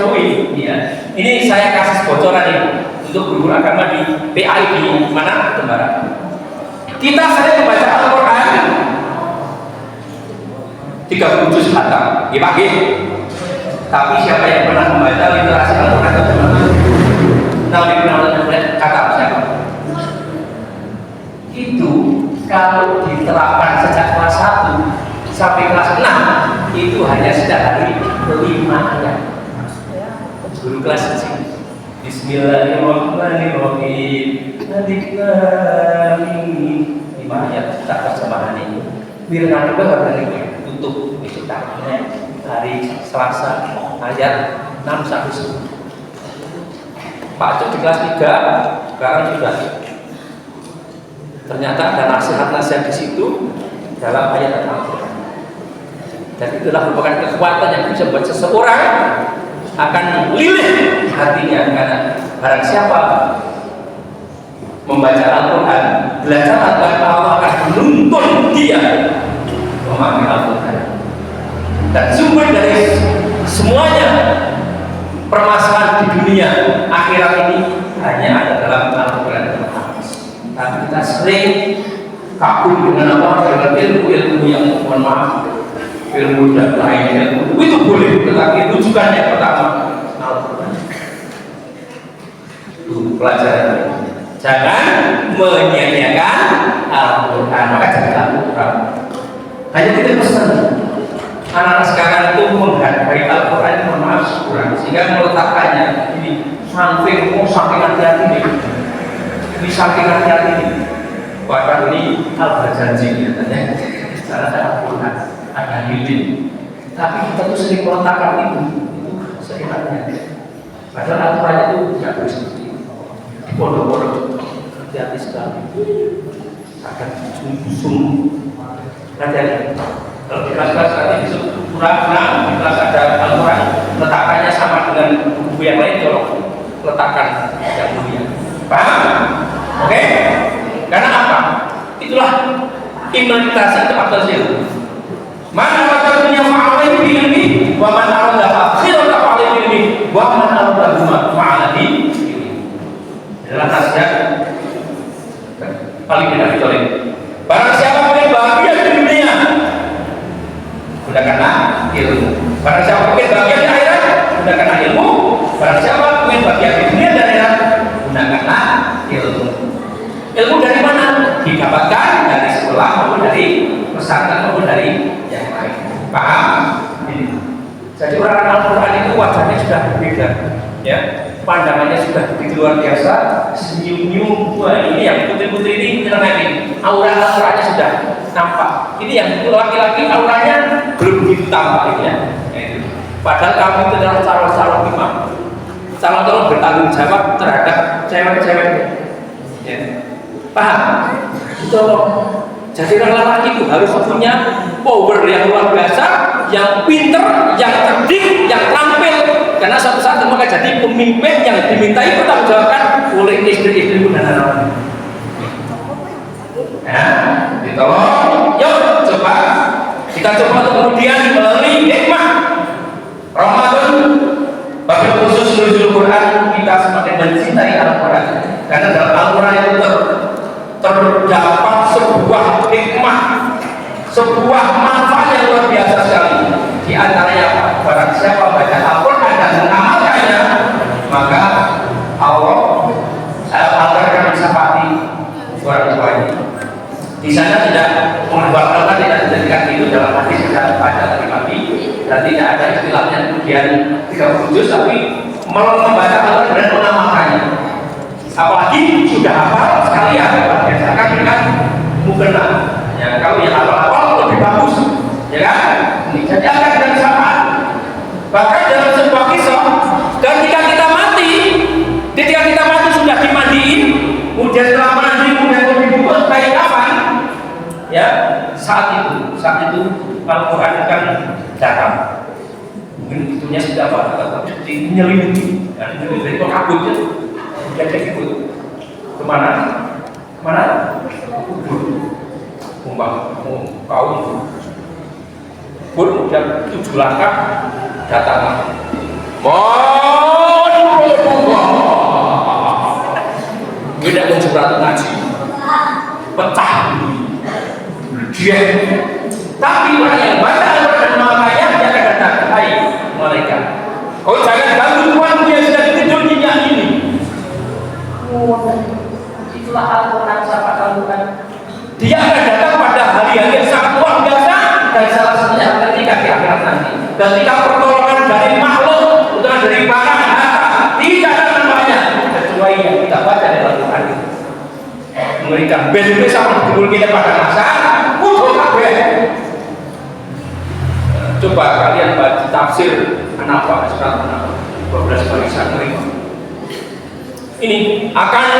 ya. Ini saya kasih bocoran ini untuk guru agama di PAI di mana Tembara. Kita sering membaca Al-Quran 30 juz khatam, ya Pak. Tapi siapa yang pernah membaca literasi Al-Quran itu cuma Nabi Muhammad kata siapa? Itu kalau diterapkan sejak kelas 1 sampai kelas 6 itu hanya sehari 5 ayat. Guru kelas kecil. Bismillahirrahmanirrahim. Nadikami 5 ayat tak terjemahan ini. Wirna juga hari tutup itu tahunnya hari Selasa ayat 6 sampai 10. Pak Cok di kelas 3 sekarang sudah. Ternyata ada nasihat-nasihat di situ dalam ayat Al-Quran. Dan itulah merupakan kekuatan yang bisa membuat seseorang akan lilih hatinya, karena barang siapa membaca Al-Quran, belajar Al-Quran, Allah akan menuntun dia memahami Al-Quran. Dan sumber dari semuanya permasalahan di dunia akhirat ini hanya ada dalam Al-Quran. Tapi kita sering kagum dengan apa? Dengan ilmu-ilmu yang mohon maaf, ilmu dan lain ilmu itu boleh, tetapi rujukan yang pertama Al-Quran. Pelajaran, jangan menyia-nyiakan Al-Quran, maka jangan Al-Quran. Hanya kita pesan anak-anak sekarang itu menghargai Al-Quran, mohon maaf kurang, sehingga meletakkannya ini samping hati-hati ini. Ini saking hati-hati ini. Bahkan ini Al-Bajanji katanya. Karena ada Al-Quran, ada lilin. Tapi kita tuh sering meletakkan itu seenaknya. Padahal Al-Quran itu tidak boleh seperti itu. Bodoh-bodoh. hati-hati sekali. Akan sungguh hati-hati. Kalau di kelas-kelas nanti surah 6 di kelas ada Al-Quran, letakkannya sama dengan buku yang lain, tolong letakkan yang mulia. Paham? Oke? Karena apa? Itulah implementasi tempat tersil. Mana waktunya fa'alai bi'ilmi wa man arada akhirata fa'alai bi'ilmi wa man arada huma fa'alai bi'ilmi. Adalah nasihat paling tidak ditolak. Barang siapa ingin bahagia di dunia, gunakanlah ilmu. Barang siapa ingin bahagia di akhirat, gunakanlah ilmu. Barang siapa ingin bahagia di dunia dan akhirat, gunakanlah ilmu. Ilmu dari mana? Didapatkan dari sekolah maupun dari pesantren maupun dari yang lain. Paham? Jadi orang Al-Quran itu wajahnya sudah berbeda, ya. Pandangannya sudah begitu luar biasa, senyum-nyum. Wah, ini yang putri-putri ini nyeleneh, aura-auranya sudah nampak. Ini yang laki-laki auranya belum begitu tampak, ya. Padahal kamu itu adalah calon-calon imam, calon-calon bertanggung jawab terhadap cewek-ceweknya. Ya. Paham? Itu jadi orang laki itu harus punya power yang luar biasa, yang pinter, yang cerdik, yang terampil. Karena suatu saat kamu akan jadi pemimpin yang dimintai pertanggungjawabkan oleh istri-istrimu dan anak-anak. Nah, ditolong. Yuk, coba kita coba untuk kemudian melalui hikmah Ramadan, bagi khusus nuzul Quran, kita semakin mencintai Al-Quran. Karena dalam Al-Quran itu terdapat sebuah hikmah, sebuah manfaat yang luar biasa sekali. Di antaranya barang siapa baca Al-Quran dan mengamalkannya, maka Allah akan mensyafaati orang tuanya. Di sana tidak mengeluarkan, tidak dijadikan itu dalam hadis tidak baca tadi pagi, dan tidak ada istilahnya kemudian 30 juz, tapi membaca Al-Quran dan mengamalkannya. Apalagi sudah hafal sekalian, biasakan dengan mukena. Ya, kalau yang awal-awal lebih bagus, ya kan? Jadi akan dan sama. Bahkan dalam sebuah kisah, ketika kita mati sudah dimandiin, kemudian setelah mandi kemudian dibungkus kain kafan, ya, saat itu Al-Quran akan datang. Mungkin itunya sudah apa? Seperti menyelimuti, dan dari kabutnya. Jadi ikut kemana? Kumbang kaum pun kemudian 7 langkah datang. Tidak mencurat ngaji, pecah dia. Tapi orang yang baca Al-Quran dan makanya dia akan datang. Hai malaikat, kau jangan ganggu tuanmu yang sedang tidur nyenyak ini. Itulah Al-Quran sahabat Al-Quran. Dia akan datang pada hari-hari yang sangat luar biasa, dan salah satunya ketika di akhirat nanti. Ketika pertolongan dari makhluk, pertolongan dari barang harta, tidak ada namanya kecuali yang kita baca di Al-Quran. Memberikan benefit sama dulu kita pada masa muncul kabeh. Coba kalian baca tafsir An-Nahl surat An-Nahl 12 barisan kelima. Ini akan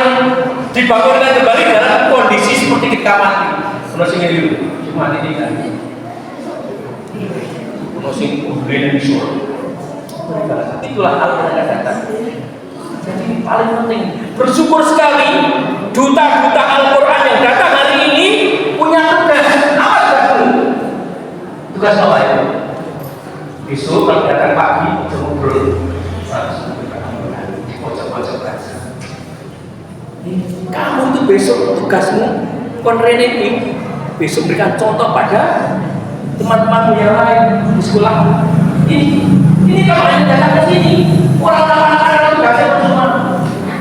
dibangunkan kembali dalam kondisi seperti kita mati. Menosing dulu, cuma ini kan. Menosing kemudian di surga. Itulah Al-Quran yang datang. Jadi paling penting, bersyukur sekali duta-duta Al-Quran yang datang hari ini punya tugas. Apa tugasmu? Tugas apa itu? Besok kalau datang pagi, ngobrol. Kamu itu besok tugasmu konrene ini besok berikan contoh pada teman-temanmu yang lain di sekolah. Ini kalau yang datang ke sini orang-orang tugasnya semua.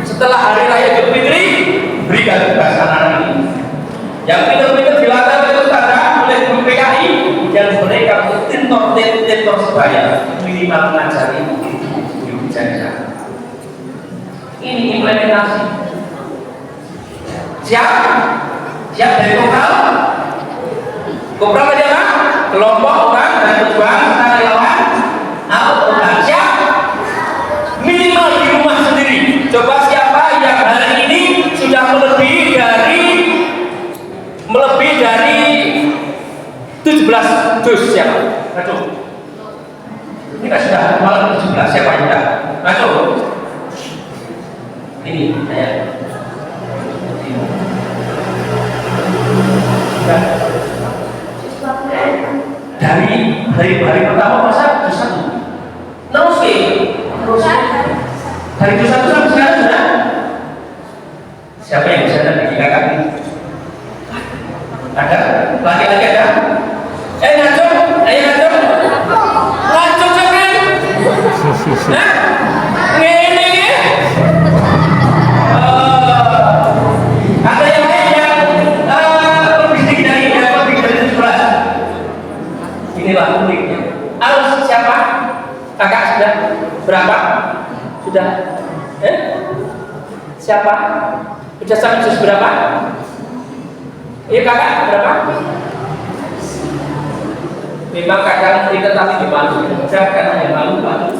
Setelah hari raya Idul Fitri berikan tugas anak-anak ini. Yang pintar-pintar dilatih oleh Ustazah oleh guru PKI yang mereka tintor sebaya minimal mengajari guru bicara. Ini implementasi. Siap dari kopral aja kan? Kelompok kan dan tujuan karyawan Al-Quran siap minimal di rumah sendiri. Coba siapa yang hari ini sudah melebihi 17 dus siapa? Maju. Ini kan sudah malam 17 siapa yang sudah? Maju. Ini saya. Dari hari pertama masa dus 1 terus dari dus 1 sampai sekarang sudah. Siapa yang bisa dari kakak ini? Ada? Laki-laki ada? Ngacung? Ayo ngacung? Ngacung sampai? Hah? Ngene? Ada yang lain yang lebih tinggi dari 17? Inilah uniknya. Harus siapa? Kakak sudah? Berapa? Sudah? Siapa? Sudah sampai juz berapa? Iya kakak, berapa? Memang kadang kita tapi dimalu. Udah karena yang malu kakak.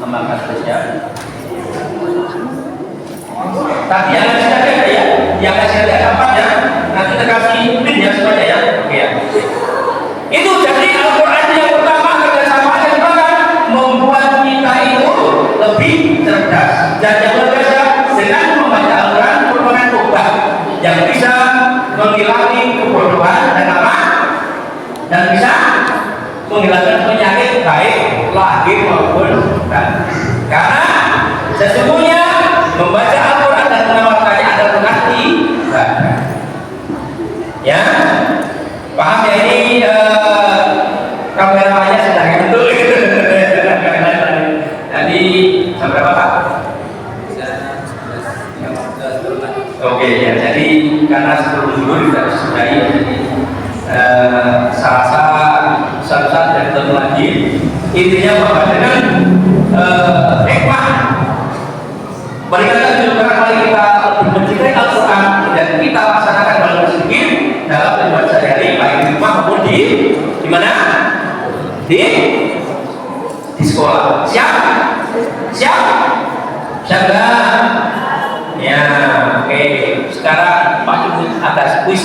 Memakan terusnya. Tapi yang masih ada ya, yang masih ada apa ya? Nanti terkasih pin ya semuanya ya. Oke ya. Itu jadi Al-Quran yang pertama kerjasama yang bahkan membuat kita itu lebih cerdas dan yang berbeda dengan membaca Al-Quran merupakan obat yang bisa menghilangi kebodohan dan apa? Dan bisa menghilangkan penyakit baik lahir maupun batin. Karena sesungguhnya membaca Al-Quran dan mengamalkannya adalah berarti ibadah. Ya, paham ya ini kameranya sedang ngantuk. Jadi sampai berapa Pak? Oke ya, jadi karena sebelum dulu kita disudahi, saya dan tentu lagi intinya bahwa dengan hikmah peringatan juga kali kita lebih mencintai Al-Quran dan kita laksanakan dalam sedikit dalam kehidupan sehari-hari baik di rumah maupun di mana? Di sekolah. Siap? Siap nggak? Ya, oke. Sekarang Pak Ibu atas kuis.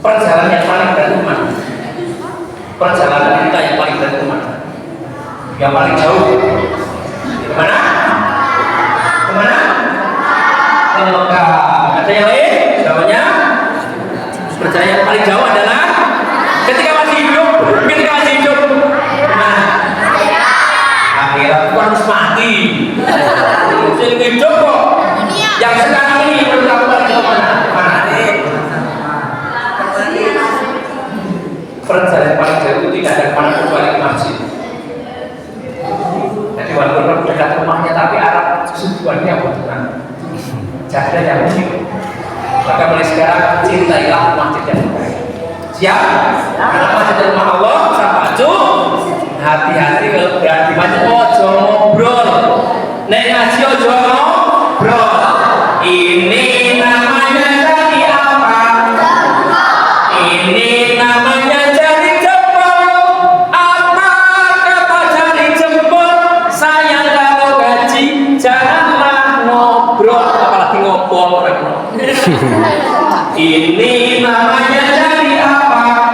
Perjalanan yang paling berat kemana? Perjalanan kita yang paling berat kemana? Yang paling jauh? Kemana? Ke Mekah. Ada yang lain? Jawabannya? Perjalanan yang paling jauh adalah ketika masih hidup. Ketika masih hidup. Kemana? Akhirat harus mati. Yang hidup kok. Yang sekarang ini belum tahu lagi kemana? Perjalanan paling jauh itu tidak ada kemana kecuali ke masjid. Jadi walaupun dekat rumahnya tapi arah tujuannya bukan. Jaga yang unik. Maka mulai sekarang cintailah masjid yang baik. Siap? Karena masjid rumah Allah sampaju. Hati-hati kalau berarti masjid ojo ngobrol. Nek ngaji ojo ngobrol. Ini namanya jadi apa? Ini namanya jadi jempol. Apa kata jadi jempol? Sayang kalau gaji janganlah ngobrol, apalagi ngobrol. Ini namanya jadi apa?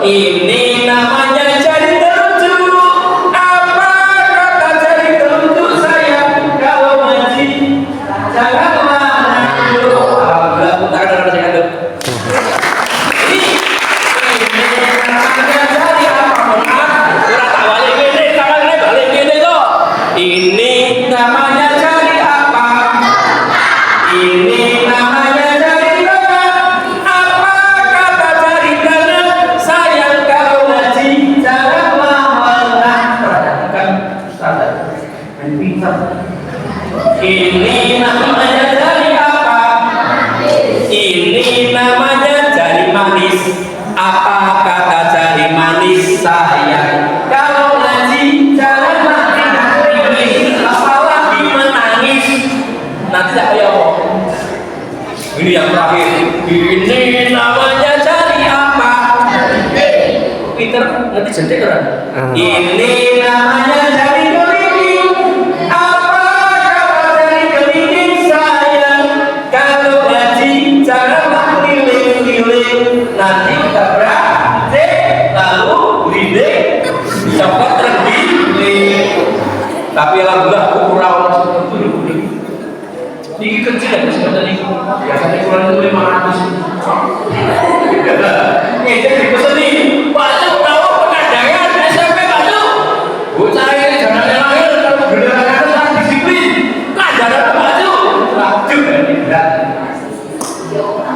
Ini namanya jadi tertuju. Apa kata jadi tertuju? Sayang kalau gaji janganlah ngobrol. Alhamdulillah, putaran ada saya ada. Ini namanya jadi apa? Ora tak balik gini, tangannya balik gini kok. Ini namanya jadi apa? Ini namanya jadi apa? Apa kata jadi kanan? Sayang kalau ngaji janganlah lengah. Perhatikan standar dan pintar. Ini namanya jadi apa? Ini namanya jadi manis. Apa kata jadi manis? Sayang kalau ngaji janganlah nangis, apalagi menangis. Nanti tak kayak apa? Ini yang terakhir. Ini namanya jadi apa? Peter nanti jentik kan? Ini namanya jadi kelinci. Apa kata jadi kelinci? Sayang kecil ya sebenarnya biasanya kurang lebih 500. Ngejek dipeseni baju tahu pengadangan SMP baju bocah ini jangan lahir kalau beneran harus disiplin pelajaran baju lanjut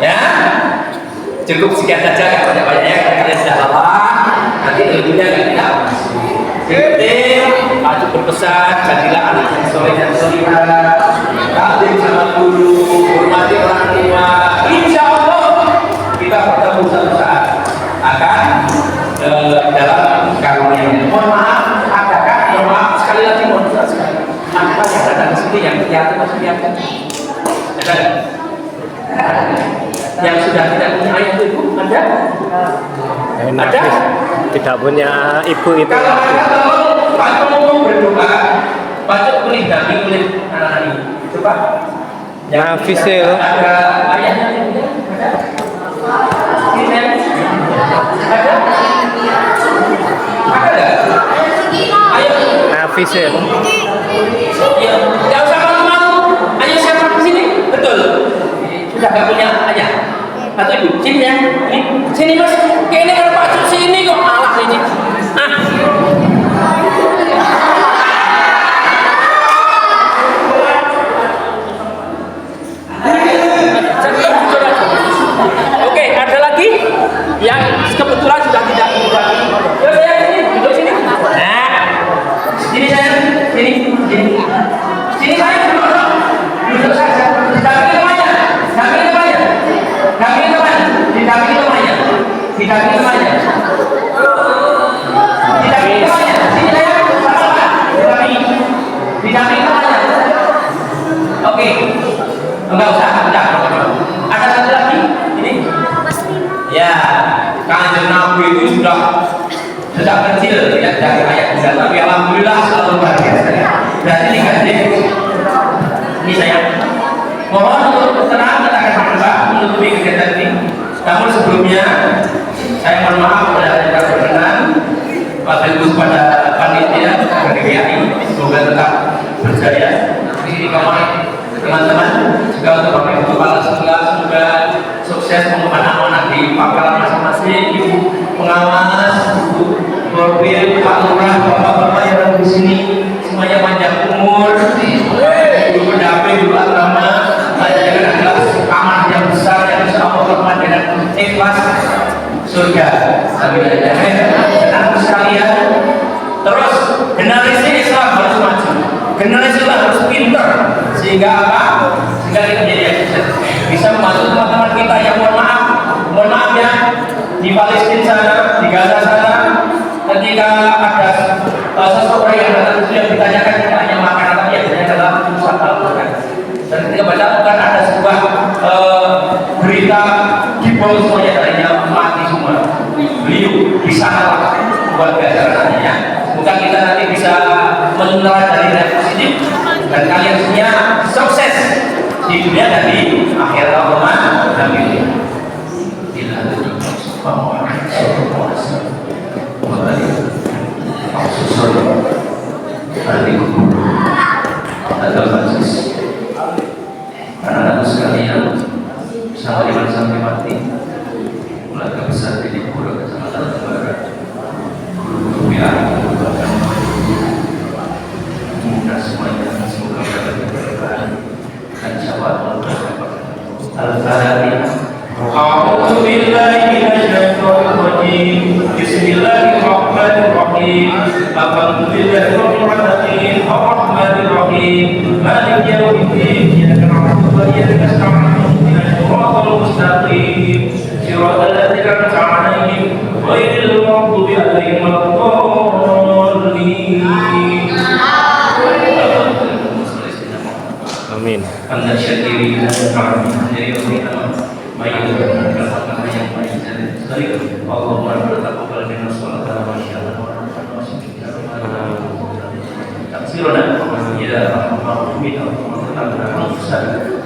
ya cukup sekian saja nggak banyak-banyak karena kalian sudah lelah nanti ilmunya nggak tidak maju berpesan jadilah anak yang soleh dan solihah taklim sama guru hormati orang tua insya Allah kita bertemu suatu saat akan dalam karunia. Mohon maaf adakah mohon maaf sekali lagi mohon maaf sekali apa yang datang ke sini yang yatim masih yatim yang sudah tidak punya ayah itu ibu ada? Ada? Tidak punya ibu itu. Kalau ada Pak mau berdoa, Pak boleh damping oleh anak-anak ini. Coba. Nafis ya. Ada ayahnya yang ada? Ada? Ada? Ada? Ayo. Nafis ya. Ya, nggak usah malu-malu. Ayo siapa di sini? Betul. Sudah nggak punya ayah atau ibu? Sini ya. Sini mas. Kayaknya kalau Pak Cuk sini kok malah ini. Oke, ada lagi yang kebetulan sudah tidak muda. Ya saya sini, duduk sini. Nah, sini saya, sini. Sini saya duduk saja. Didampingi temannya, didampingi temannya. Sini saya, didampingi temannya. Oke, enggak usah, udah. Ada satu lagi, ini. Ya, Kanjeng Nabi itu sudah sejak kecil tidak dari ayah bunda, tapi alhamdulillah selalu bahagia. Dan ini Kanjeng, ini saya mohon untuk tenang katakan berdoa menutupi kegiatan ini. Namun sebelumnya saya mohon maaf kepada yang berkenan, sekaligus pada panitia KGRI, semoga tetap berjaya. Di kamar teman-teman juga untuk Bapak Ibu Kepala Sekolah semoga sukses mengamanah di pangkalan masing-masing, ibu pengawas, ibu Borbil, Pak Lurah, bapak-bapak yang ada di sini semuanya panjang umur, ibu pendamping, ibu agama, dengan adalah amanah yang besar yang insya Allah bermanfaat dengan ikhlas surga. Amin. Tenang sekalian. Terus generasi Islam harus maju, generasi Islam harus pintar sehingga apa? Sehingga kita menjadi bisa membantu teman-teman kita yang mohon maaf ya di Palestina sana, di Gaza sana, ketika ada seseorang yang datang itu yang ditanyakan tidak hanya makanan tapi yang hanya dalam urusan Al-Quran. Dan ketika baca Al-Quran ada sebuah berita dibom semuanya darinya mati semua. Beliau di sana buat pelajarannya. Semoga kita nanti bisa menular dari positif dan kalian semua sukses di dunia dan di akhirat. Allahumma amin. Anak-anak sekalian, sampai mati, mulai besar di Pura Kecamatan Barat, guru wilayah, semoga semuanya semoga dapat diberkahi dan syawal Al-Fatihah. A'udzu billahi minasyaitonir rajim. Bismillahirrahmanirrahim. Alhamdulillahi rabbil alamin. Arrahmanir rahim. Maliki yaumiddin. Iyyaka na'budu wa iyyaka nasta'in. Ihdinas siratal mustaqim. Siratal ladzina an'amta 'alaihim ghairil maghdubi 'alaihim waladdallin. Amin. Anda syakiri dan kami dari Allah. Baik berkata yang baik dan baik. Allahumma taqabbal minna sholatan wa syahadatan wa taksiruna ya rahmanullahi wa ta'ala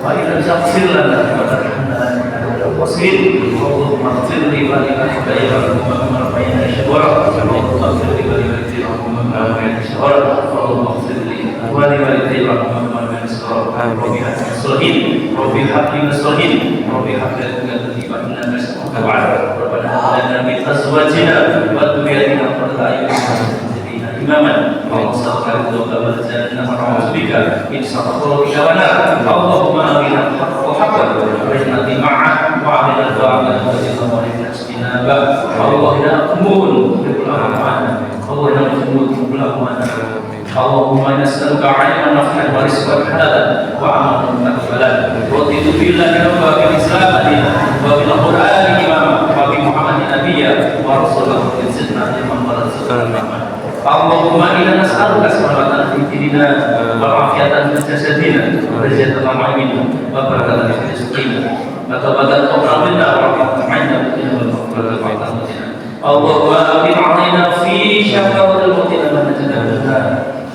wa ila taksir lana wa ta'ala wasir Allahumma ighfirli wa li akhiya wa bayna syawara Allahumma ighfirli wa li akhiya wa bayna syawara Allahumma ighfirli wa li akhiya wa bayna syawara Rabbi hablina salihin, Rabbi hablina salihin, Rabbi hablina innaka sami'un du'a. Rabbana hab lana min azwajina wa dhurriyyatina qurrata a'yun إماما وانصرك رضاك والجنة ونعوذ بك من سخطك ونار. اللهم أرنا الحق حقا وارزقنا اتباعه وأرنا الباطل باطلا وارزقنا اجتنابه. اللهم إنا نقول بالله معنا، اللهم نقول بالله معنا. اللهم نسألك علما نافعا ورزقا حلالا وعملا متقبلا ورضيت بالله ربا بالإسلام دينا وبالقرآن إماما وبمحمد نبيا ورسولا وزدنا علما ورزقنا. اللهم إنا نسألك سلامة في ديننا وعافية في جسدنا ورزقا طعامنا وبركة في رزقنا وتوبة قبل منا ورحمة عنا اللهم أمن علينا في شفاعة الموتين من نجدنا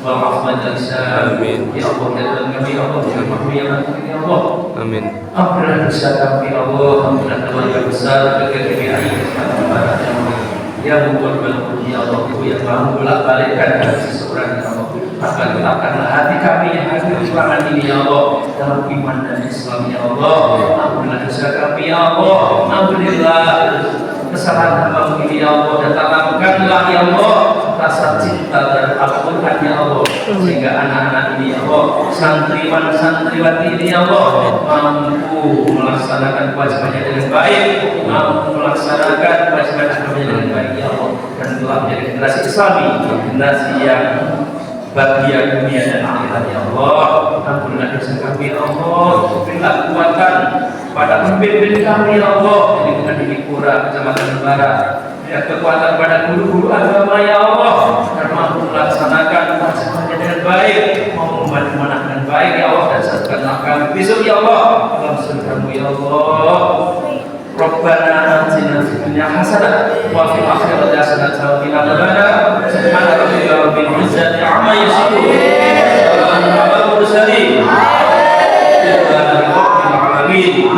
والعفو والإحسان يا الله يا النبي يا الله يا محمد يا الله Amin. أمرنا بسلام يا الله أمرنا بوجه besar kekebiayaan ya Muhammad ya Allah yang mahu bolak-balikkan hati seseorang ya Allah, maka letakkanlah hati kami yang hadir ruangan ini ya Allah dalam iman dan Islam ya Allah. Ampunilah dosa kami ya Allah, ampunilah kesalahan hamba ini ya Allah, dan tanamkanlah ya Allah rasa cinta dan Al-Quran ya Allah, sehingga anak-anak ini ya Allah, santriwan-santriwati ini ya Allah mampu melaksanakan kewajibannya dengan baik, mampu melaksanakan kewajiban-kewajibannya dengan baik ya Allah, dan telah menjadi generasi Islami, generasi yang bahagia dunia dan akhirat ya Allah. Ampunilah dosa kami ya Allah, berilah kekuatan pada pemimpin kami ya Allah di lingkungan Dipura, Kecamatan Barat, ya kekuatan pada guru-guru agama ya Allah, agar mampu melaksanakan kewajibannya dengan baik, mau membantu anak dengan baik ya Allah, dan sertakanlah kami besok ya Allah dalam surgamu ya Allah. Rabbana atina fid dunya hasanah wa fil akhirati hasanah wa qina adzabannar. Subhana rabbika rabbil izzati amma yasifun wa salamun alal mursalin. Alhamdulillahi rabbil alamin.